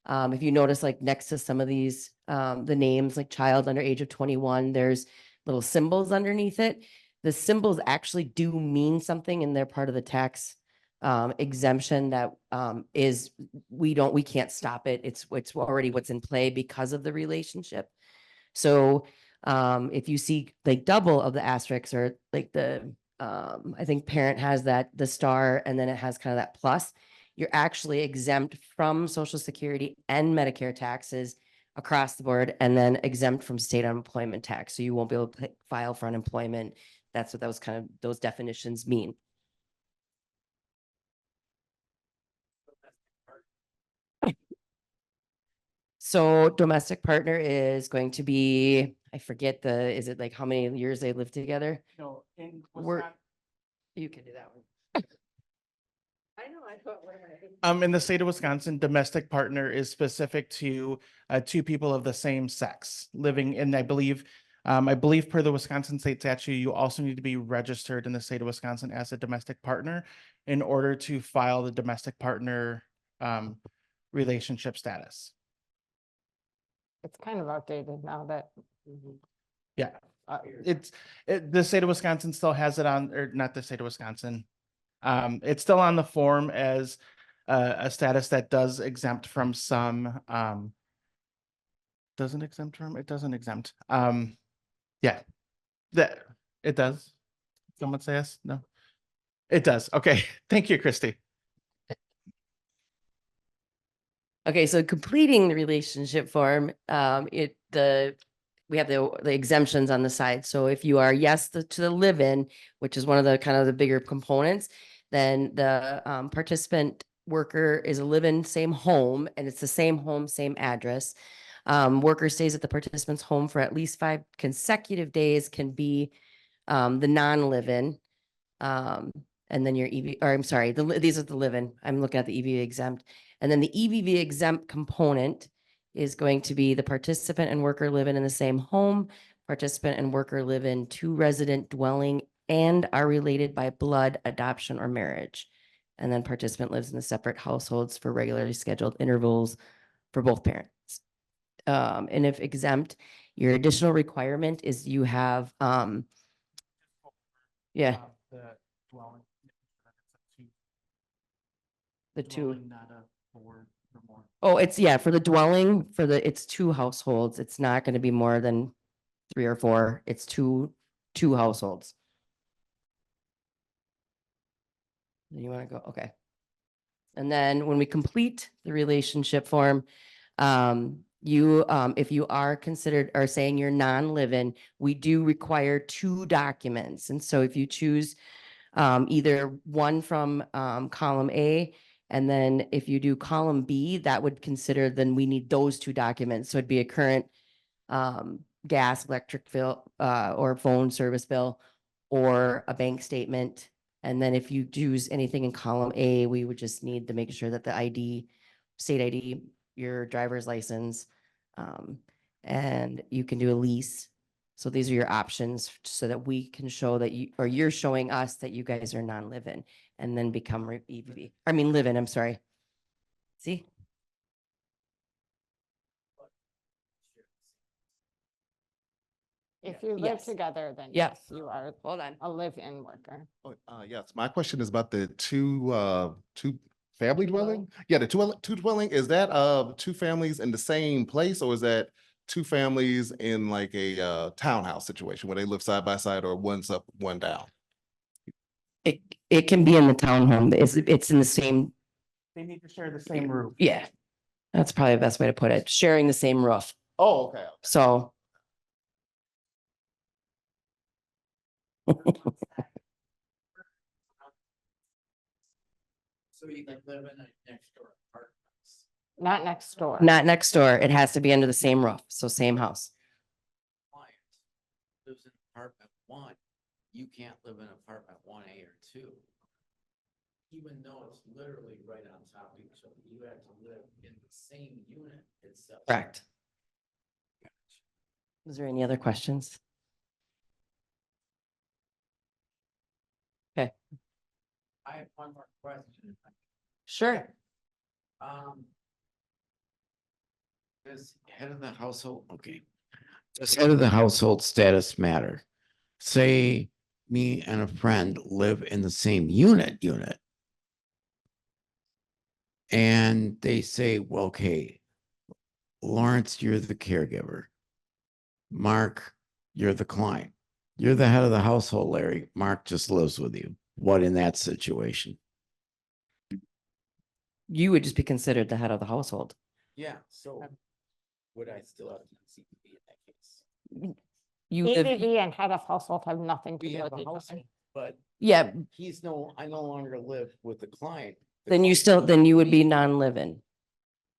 if you notice like next to some of these, the names like child under age of 21, there's little symbols underneath it. The symbols actually do mean something, and they're part of the tax exemption that we can't stop it. It's already what's in play because of the relationship. So if you see like double of the asterisks, or like I think parent has the star, and then it has kind of that plus, you're actually exempt from Social Security and Medicare taxes across the board, and then exempt from state unemployment tax. So you won't be able to file for unemployment. That's what those definitions mean. So domestic partner is going to be, I forget is it like how many years they live together? No, in We're- You can do that one. I know, I thought, In the state of Wisconsin, domestic partner is specific to 2 people of the same sex living in, I believe per the Wisconsin state statute, you also need to be registered in the state of Wisconsin as a domestic partner in order to file the domestic partner relationship status. It's kind of outdated now that. Yeah, the state of Wisconsin still has it on, or not the state of Wisconsin. It's still on the form as a status that does exempt from some, doesn't exempt from, it doesn't exempt. Yeah, it does. Someone say yes? No, it does. Okay, thank you, Christy. Okay, so completing the relationship form, we have the exemptions on the side. So if you are yes to the live-in, which is one of the kind of the bigger components, then the participant worker is a live-in same home, and it's the same home, same address. Worker stays at the participant's home for at least 5 consecutive days can be the non-live-in. And then your EV, or I'm sorry, these are the live-in. I'm looking at the EVV exempt. And then the EVV exempt component is going to be the participant and worker living in the same home, participant and worker live in 2 resident dwelling and are related by blood, adoption, or marriage. And then participant lives in the separate households for regularly scheduled intervals for both parents. And if exempt, your additional requirement is you have, yeah, The dwelling. the 2. Not a board or more. Oh, it's, yeah, for the dwelling, it's 2 households. It's not gonna be more than 3 or 4. It's two households. You wanna go, okay. And then when we complete the relationship form, if you are considered, or saying you're non-living, we do require 2 documents. And so if you choose either one from column A, and then if you do column B, that would consider, then we need those 2 documents. So it'd be a current gas, electric bill, or phone service bill, or a bank statement. And then if you choose anything in column A, we would just need to make sure that the ID, state ID, your driver's license, and you can do a lease. So these are your options so that we can show that you, or you're showing us that you guys are non-living and then become EVV. I mean, live-in, I'm sorry. See? If you live Yes. together, then Yeah. yes, you are Hold on. a live-in worker. Yes, my question is about the two family dwelling? Yeah, the two dwelling, is that 2 families in the same place, or is that 2 families in like a townhouse situation where they live side by side, or one's up, one down? It can be in the townhome. It's in the same, They need to share the same roof. yeah. That's probably the best way to put it. Sharing the same roof. Oh, okay. So. So you can live in a next door apartments. Not next door. Not next door. It has to be under the same roof. So same house. Client lives in apartment 1, you can't live in apartment 1A or 2. Even though it's literally right on top of each other, you have to live in the same unit itself. Correct. Is there any other questions? Okay. I have one more question. Sure. Does head of the household, okay. Does head of the household status matter? Say me and a friend live in the same unit. And they say, well, okay, Lawrence, you're the caregiver. Mark, you're the client. You're the head of the household, Larry. Mark just lives with you. What in that situation? You would just be considered the head of the household. Yeah, so would I still have to CPB in that case? You live, EVV and head of household have nothing to We do have with a each other. household, but yeah, I no longer live with the client. The then you client still, lives then you with would be me. non-living.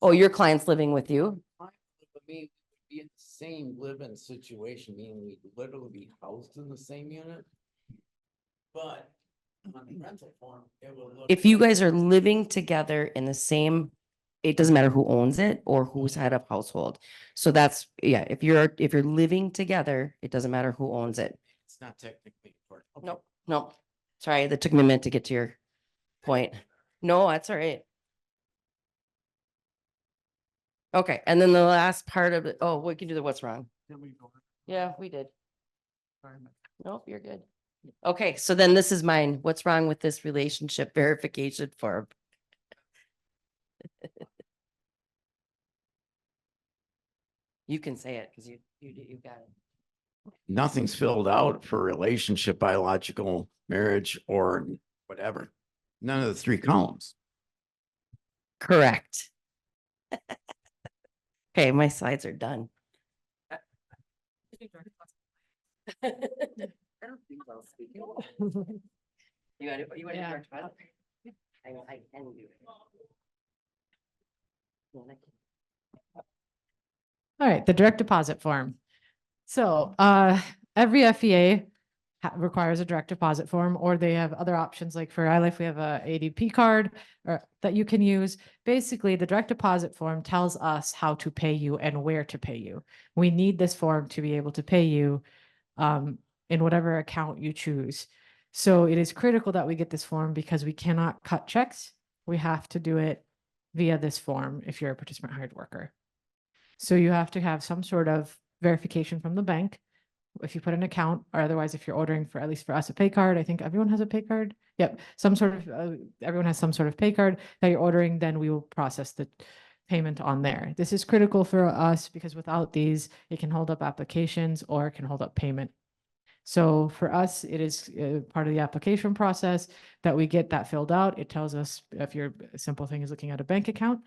Oh, your client's living with you? Client live with me would be in the same live-in situation, meaning we'd literally be housed in the same unit. But on the rental form, it will look. If you guys are living together in the same, it doesn't matter who owns it or who's head of household. So that's, yeah, if you're living together, it doesn't matter who owns it. It's not technically important. Okay. Nope, nope. Sorry, that took me a minute to get to your point. No, that's all right. Okay, and then the last part of it, oh, we can do the what's wrong. Yeah, we did. Nope, you're good. Okay, so then this is mine. What's wrong with this relationship verification form? You can say it because you got it. Nothing's filled out for relationship, biological, marriage, or whatever. None of the 3 columns. Correct. Okay, my slides are done. You want to Yeah. direct file? I can do it. Yeah, I can. All right, the direct deposit form. So every FEA requires a direct deposit form, or they have other options. Like for iLife, we have a ADP card that you can use. Basically, the direct deposit form tells us how to pay you and where to pay you. We need this form to be able to pay you in whatever account you choose. So it is critical that we get this form because we cannot cut checks. We have to do it via this form if you're a participant hired worker. So you have to have some sort of verification from the bank if you put an account, or otherwise if you're ordering for, at least for us, a pay card. I think everyone has a pay card. Yep, some sort of everyone has some sort of pay card that you're ordering, then we will process the payment on there. This is critical for us because without these, it can hold up applications or it can hold up payment. So for us, it is part of the application process that we get that filled out. It tells us if your simple thing is looking at a bank account,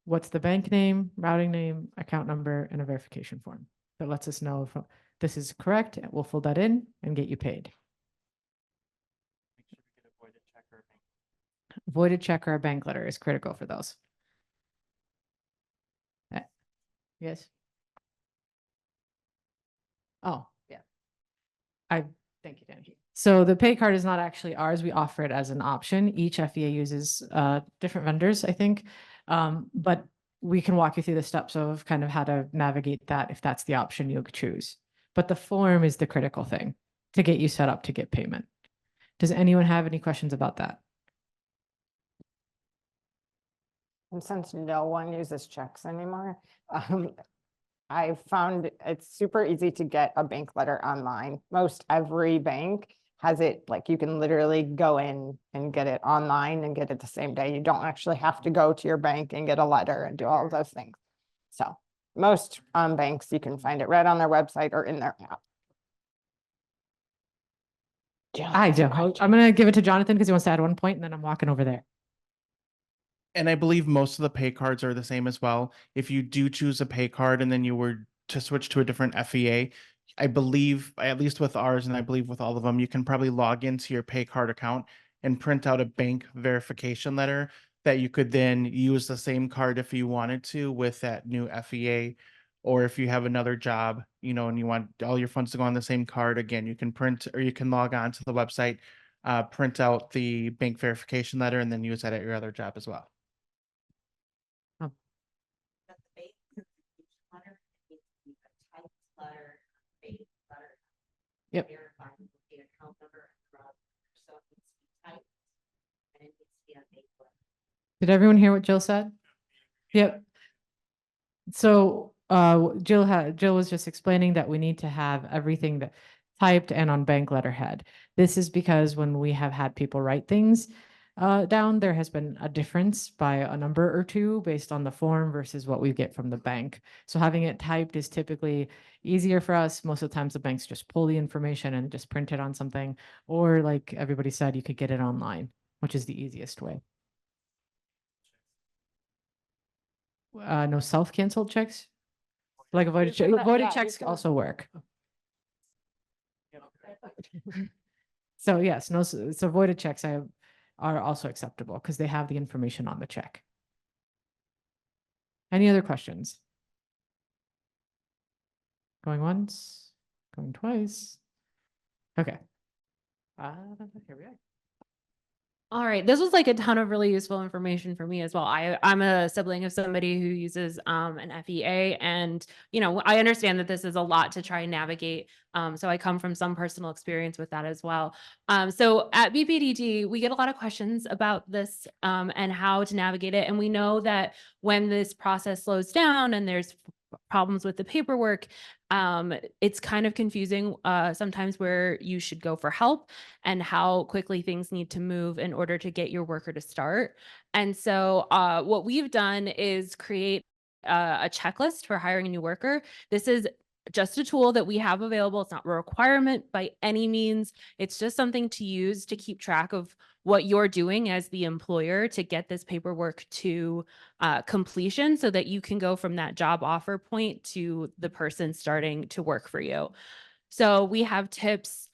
what's the bank name, routing name, account number, and a verification form that lets us know if this is correct. We'll fill that in and get you paid. Voided check or a bank letter is critical for those. Yes. Oh, yeah. Thank you, Danny. So the pay card is not actually ours. We offer it as an option. Each FEA uses different vendors, I think. But we can walk you through the steps of kind of how to navigate that if that's the option you choose. But the form is the critical thing to get you set up to get payment. Does anyone have any questions about that? And since no one uses checks anymore, I found it's super easy to get a bank letter online. Most every bank has it, like you can literally go in and get it online and get it the same day. You don't actually have to go to your bank and get a letter and do all of those things. So most banks, you can find it right on their website or in their app. I do. I'm going to give it to Jonathan because he wants to add one point and then I'm walking over there. And I believe most of the pay cards are the same as well. If you do choose a pay card and then you were to switch to a different FEA, I believe, at least with ours, and I believe with all of them, you can probably log into your pay card account and print out a bank verification letter that you could then use the same card if you wanted to with that new FEA. Or if you have another job, you know, and you want all your funds to go on the same card, again, you can print or you can log on to the website, print out the bank verification letter, and then use that at your other job as well. Yep. Did everyone hear what Jill said? Yep. So Jill was just explaining that we need to have everything that typed and on bank letterhead. This is because when we have had people write things down, there has been a difference by a number or two based on the form versus what we get from the bank. So having it typed is typically easier for us. Most of the times the banks just pull the information and just print it on something, or like everybody said, you could get it online, which is the easiest way. No self-canceled checks? Like avoided checks, avoided checks also work. So yes, no, so avoided checks are also acceptable because they have the information on the check. Any other questions? Going once, going twice. Okay. Here we are. All right, this was like a ton of really useful information for me as well. I'm a sibling of somebody who uses an FEA, and you know, I understand that this is a lot to try and navigate. So I come from some personal experience with that as well. So at BPDD, we get a lot of questions about this and how to navigate it. And we know that when this process slows down and there's problems with the paperwork, it's kind of confusing sometimes where you should go for help and how quickly things need to move in order to get your worker to start. And so what we've done is create a checklist for hiring a new worker. This is just a tool that we have available. It's not a requirement by any means. It's just something to use to keep track of what you're doing as the employer to get this paperwork to completion so that you can go from that job offer point to the person starting to work for you. So we have tips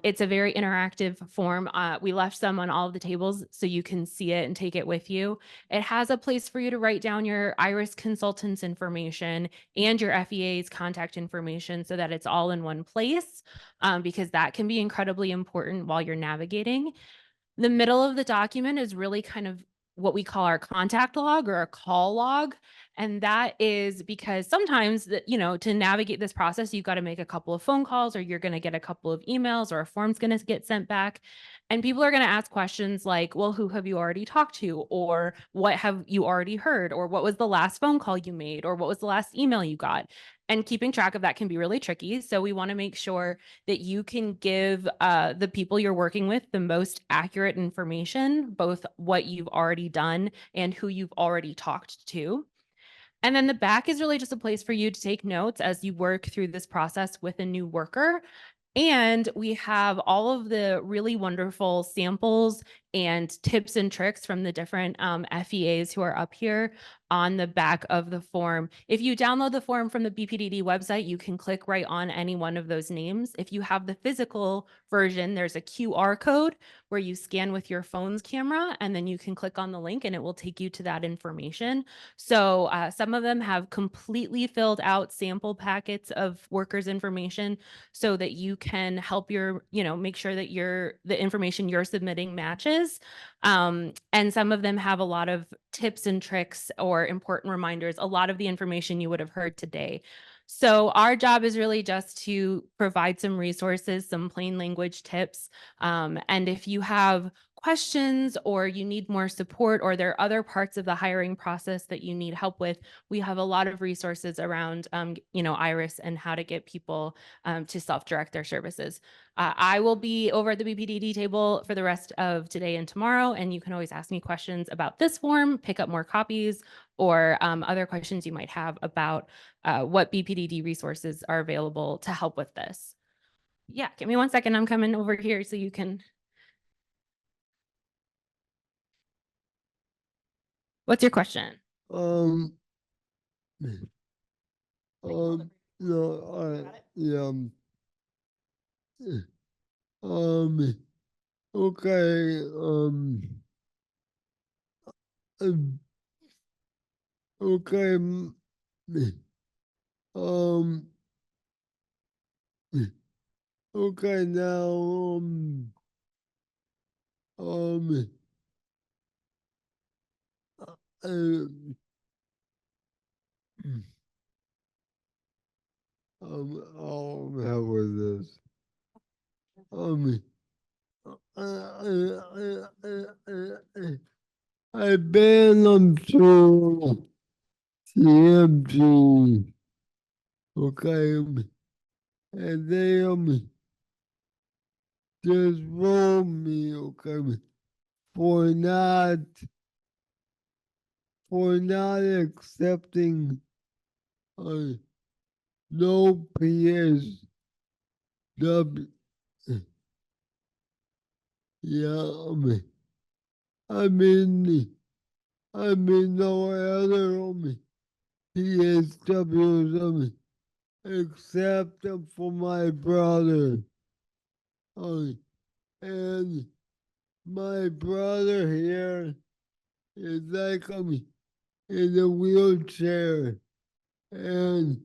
It's a very interactive form. We left some on all of the tables so you can see it and take it with you. It has a place for you to write down your IRIS consultant's information and your FEA's contact information so that it's all in one place, because that can be incredibly important while you're navigating. The middle of the document is really kind of what we call our contact log or a call log. And that is because sometimes that, to navigate this process, you've got to make a couple of phone calls, or you're going to get a couple of emails, or a form's going to get sent back. And people are going to ask questions like, well, who have you already talked to? Or what have you already heard? Or what was the last phone call you made? Or what was the last email you got? And keeping track of that can be really tricky. So we want to make sure that you can give the people you're working with the most accurate information, both what you've already done and who you've already talked to. And then the back is really just a place for you to take notes as you work through this process with a new worker. And we have all of the really wonderful samples and tips and tricks from the different FEAs who are up here on the back of the form. If you download the form from the BPDD website, you can click right on any one of those names. If you have the physical version, there's a QR code where you scan with your phone's camera, and then you can click on the link and it will take you to that information. So some of them have completely filled out sample packets of workers' information so that you can help your, make sure that the information you're submitting matches. And some of them have a lot of tips and tricks or important reminders, a lot of the information you would have heard today. So our job is really just to provide some resources, some plain language tips. And if you have questions or you need more support, or there are other parts of the hiring process that you need help with, we have a lot of resources around, IRIS and how to get people to self-direct their services. I will be over at the BPDD table for the rest of today and tomorrow, and you can always ask me questions about this form, pick up more copies, or other questions you might have about what BPDD resources are available to help with this. Yeah, give me 1 second. I'm coming over here so you can. What's your question? No, yeah. Okay, okay, okay, now, how was this? I've been to CMG, okay, and they just rolled me, okay, for not accepting no PSW. Yeah, no other PSWs except for my brother. And my brother here is like in a wheelchair, and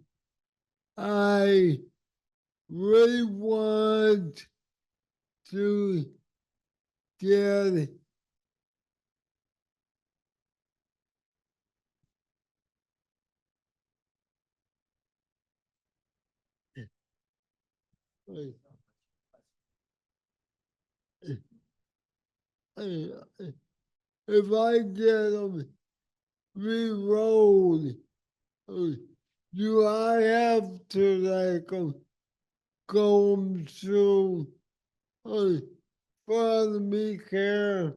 I really want to get if I get them re-rolled, do I have to like go through follow me care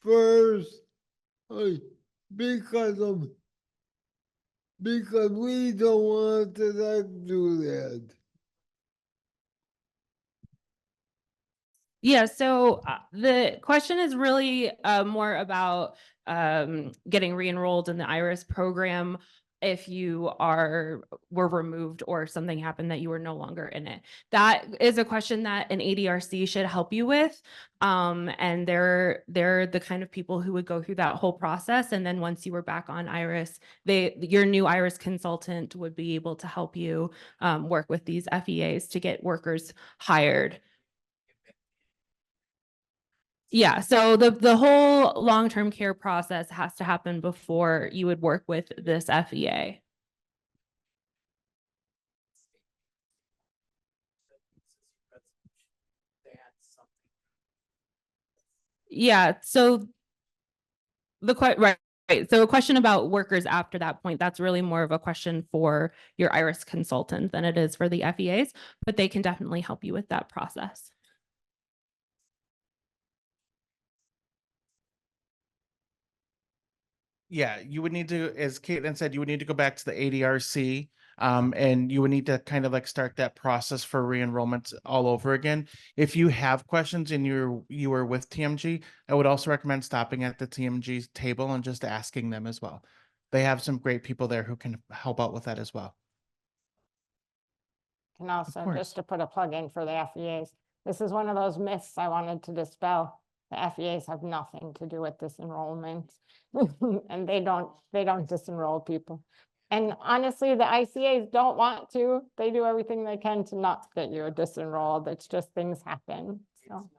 first because we don't want to like do that. Yeah, so the question is really more about getting re-enrolled in the IRIS program. if you were removed or something happened that you were no longer in it. That is a question that an ADRC should help you with. And they're the kind of people who would go through that whole process. And then once you were back on Iris, your new Iris consultant would be able to help you work with these FEAs to get workers hired. Yeah, so the whole long-term care process has to happen before you would work with this FEA. Yeah, so right. So a question about workers after that point, that's really more of a question for your Iris consultant than it is for the FEAs, but they can definitely help you with that process. Yeah, you would need to, as Caitlin said, you would need to go back to the ADRC. And you would need to kind of like start that process for re-enrollment all over again. If you have questions and you were with TMG, I would also recommend stopping at the TMG table and just asking them as well. They have some great people there who can help out with that as well. And also, course. just to put a plug in for the FEAs, this is one of those myths I wanted to dispel. The FEAs have nothing to do with disenrollment. And they don't disenroll people. And honestly, the ICAs don't want to. They do everything they can to not get you disenrolled. It's just things happen. So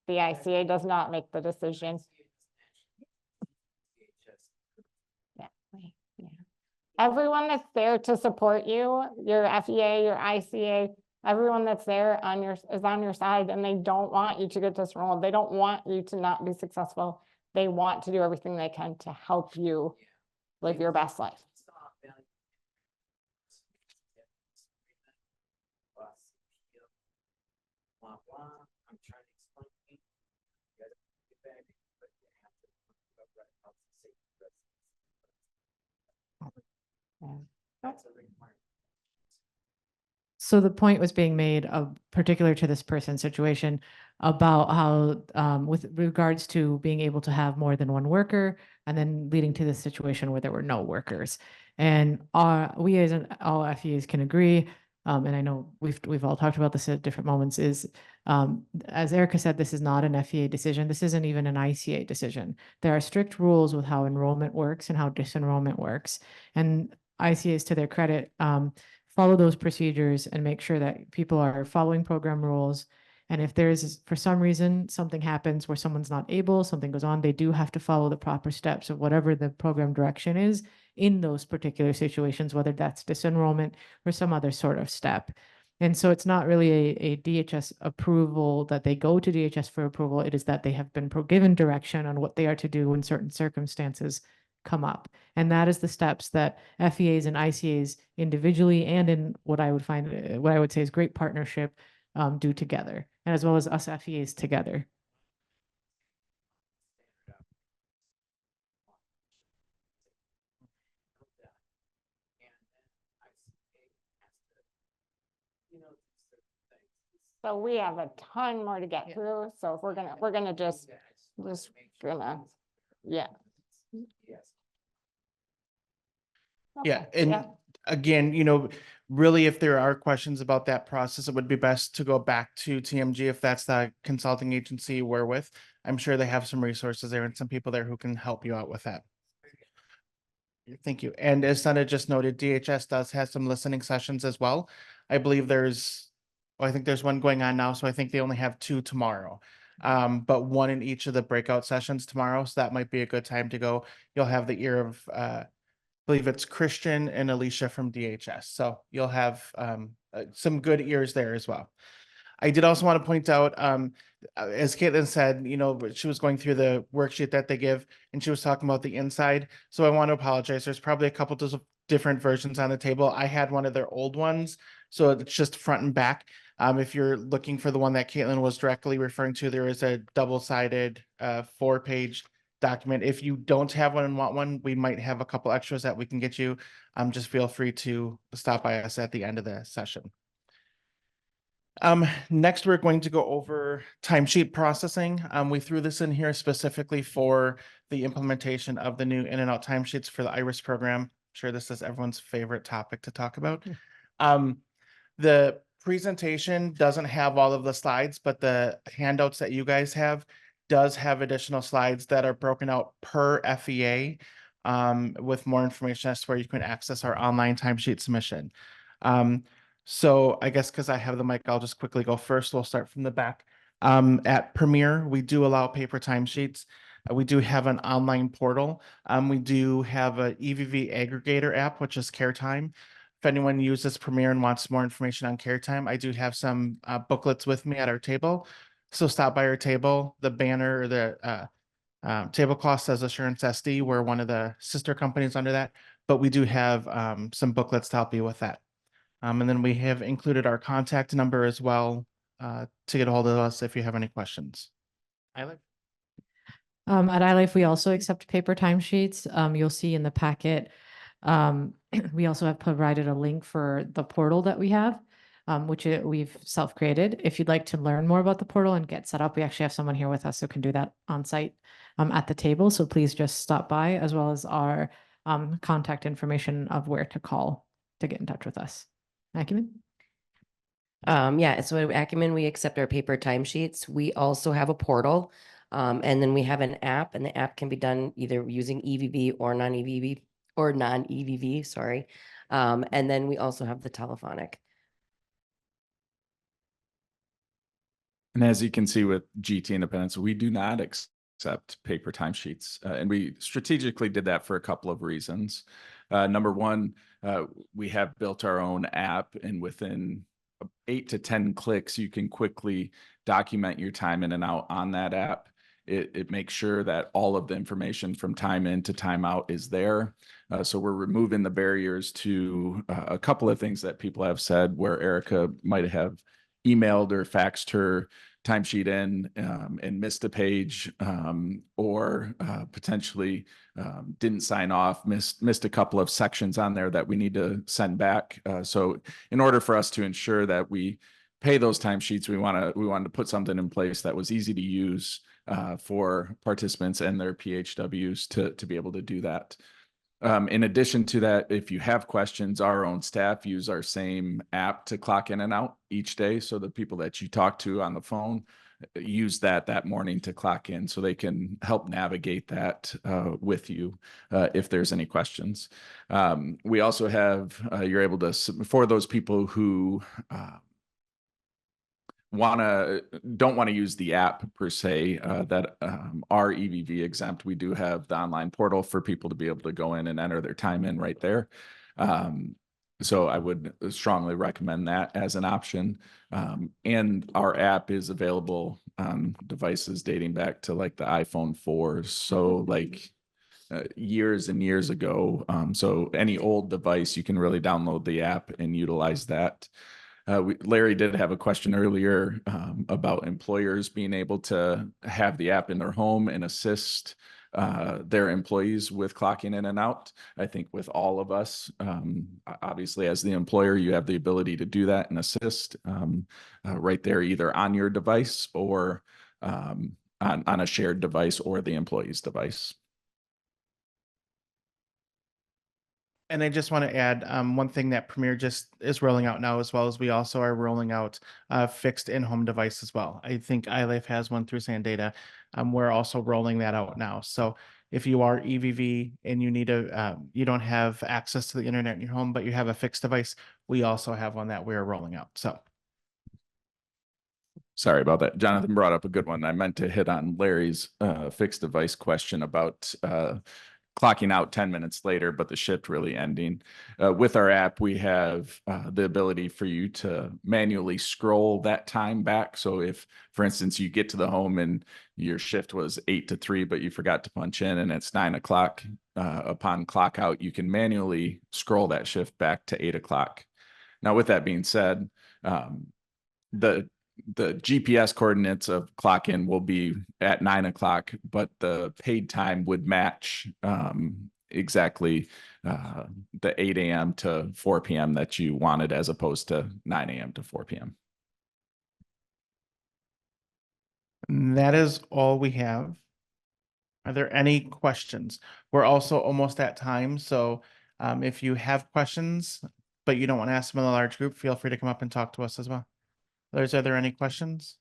the ICA does not make the decision. Yeah. Everyone that's there to support you, your FEA, your ICA, everyone that's there is on your side, and they don't want you to get disenrolled. They don't want you to not be successful. They want to do everything they can to help you live your best life. So the point was being made of particular to this person's situation about how with regards to being able to have more than one worker and then leading to this situation where there were no workers. And we as all FEAs can agree, and I know we've all talked about this at different moments, is as Erica said, this is not an FEA decision. This isn't even an ICA decision. There are strict rules with how enrollment works and how disenrollment works. And ICAs, to their credit, follow those procedures and make sure that people are following program rules. And if there's, for some reason, something happens where someone's not able, something goes on, they do have to follow the proper steps of whatever the program direction is in those particular situations, whether that's disenrollment or some other sort of step. And so it's not really a DHS approval that they go to DHS for approval. It is that they have been given direction on what they are to do when certain circumstances come up. And that is the steps that FEAs and ICAs individually and in what I would say is great partnership do together, and as well as us FEAs together. So we have a ton more to get through. So if we're gonna just gonna, yeah. Yeah, Okay, and again, really, if there are questions about that process, it would be best to go back to TMG if that's the consulting agency we're with. I'm sure they have some resources there and some people there who can help you out with that. Thank you. And as Sana just noted, DHS does have some listening sessions as well. I believe I think there's one going on now, so I think they only have 2 tomorrow. But one in each of the breakout sessions tomorrow, so that might be a good time to go. You'll have the ear of I believe it's Christian and Alicia from DHS. So you'll have some good ears there as well. I did also want to point out, as Caitlin said, she was going through the worksheet that they give, and she was talking about the inside. So I want to apologize. There's probably a couple of different versions on the table. I had one of their old ones, so it's just front and back. If you're looking for the one that Caitlin was directly referring to, there is a double-sided 4-page document. If you don't have one and want one, we might have a couple extras that we can get you. Just feel free to stop by us at the end of the session. Next, we're going to go over timesheet processing. We threw this in here specifically for the implementation of the new in and out timesheets for the Iris program. I'm sure this is everyone's favorite topic to talk about. The presentation doesn't have all of the slides, but the handouts that you guys have does have additional slides that are broken out per FEA with more information as to where you can access our online timesheet submission. So I guess because I have the mic, I'll just quickly go first. We'll start from the back. At Premier, we do allow paper timesheets. We do have an online portal. We do have an EVV aggregator app, which is Care Time. If anyone uses Premier and wants more information on Care Time, I do have some booklets with me at our table. So stop by our table. The banner or the tablecloth says Assurance SD. We're one of the sister companies under that, but we do have some booklets to help you with that. And then we have included our contact number as well to get a hold of us if you have any questions. Eilif? At iLife, we also accept paper timesheets. You'll see in the packet. We also have provided a link for the portal that we have, which we've self-created. If you'd like to learn more about the portal and get set up, we actually have someone here with us who can do that on site at the table. So please just stop by, as well as our contact information of where to call to get in touch with us. Acumen? Yeah, so at Acumen, we accept our paper timesheets. We also have a portal. And then we have an app, and the app can be done either using EVV or non-EVV, sorry. And then we also have the telephonic. And as you can see with GT Independence, we do not accept paper timesheets. And we strategically did that for a couple of reasons. Number one, we have built our own app, and within 8 to 10 clicks, you can quickly document your time in and out on that app. It makes sure that all of the information from time in to time out is there. So we're removing the barriers to a couple of things that people have said, where Erica might have emailed or faxed her timesheet in and missed a page, or potentially didn't sign off, missed a couple of sections on there that we need to send back. So in order for us to ensure that we pay those timesheets, we wanted to put something in place that was easy to use for participants and their PHWs to be able to do that. In addition to that, if you have questions, our own staff use our same app to clock in and out each day. So the people that you talk to on the phone use that morning to clock in, so they can help navigate that with you if there's any questions. We also have, you're able to, for those people who don't want to use the app per se, that are EVV exempt, we do have the online portal for people to be able to go in and enter their time in right there. So I would strongly recommend that as an option. And our app is available on devices dating back to like the iPhone 4. So like years and years ago. So any old device, you can really download the app and utilize that. Larry did have a question earlier about employers being able to have the app in their home and assist their employees with clocking in and out. I think with all of us, obviously as the employer, you have the ability to do that and assist right there, either on your device or on a shared device or the employee's device. And I just want to add one thing that Premier just is rolling out now, as well as we also are rolling out fixed in-home device as well. I think iLife has one through SanData. We're also rolling that out now. So if you are EVV and you need you don't have access to the internet in your home, but you have a fixed device, we also have one that we're rolling out. So. Sorry about that. Jonathan brought up a good one. I meant to hit on Larry's fixed device question about clocking out 10 minutes later, but the shift really ending. With our app, we have the ability for you to manually scroll that time back. So if, for instance, you get to the home and your shift was 8 to 3, but you forgot to punch in and it's 9 o'clock, upon clock out, you can manually scroll that shift back to 8 o'clock. Now, with that being said, the GPS coordinates of clock in will be at 9 o'clock, but the paid time would match exactly the 8 a.m. to 4 p.m. that you wanted, as opposed to 9 a.m. to 4 p.m. That is all we have. Are there any questions? We're also almost at time, so if you have questions, but you don't want to ask them in a large group, feel free to come up and talk to us as well. Liz, are there any questions?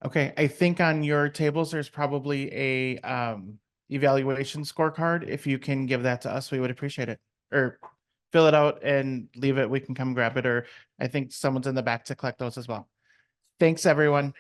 Okay, I think on your tables, there's probably a evaluation scorecard. If you can give that to us, we would appreciate it. Or fill it out and leave it, we can come grab it, or I think someone's in the back to collect those as well. Thanks, everyone.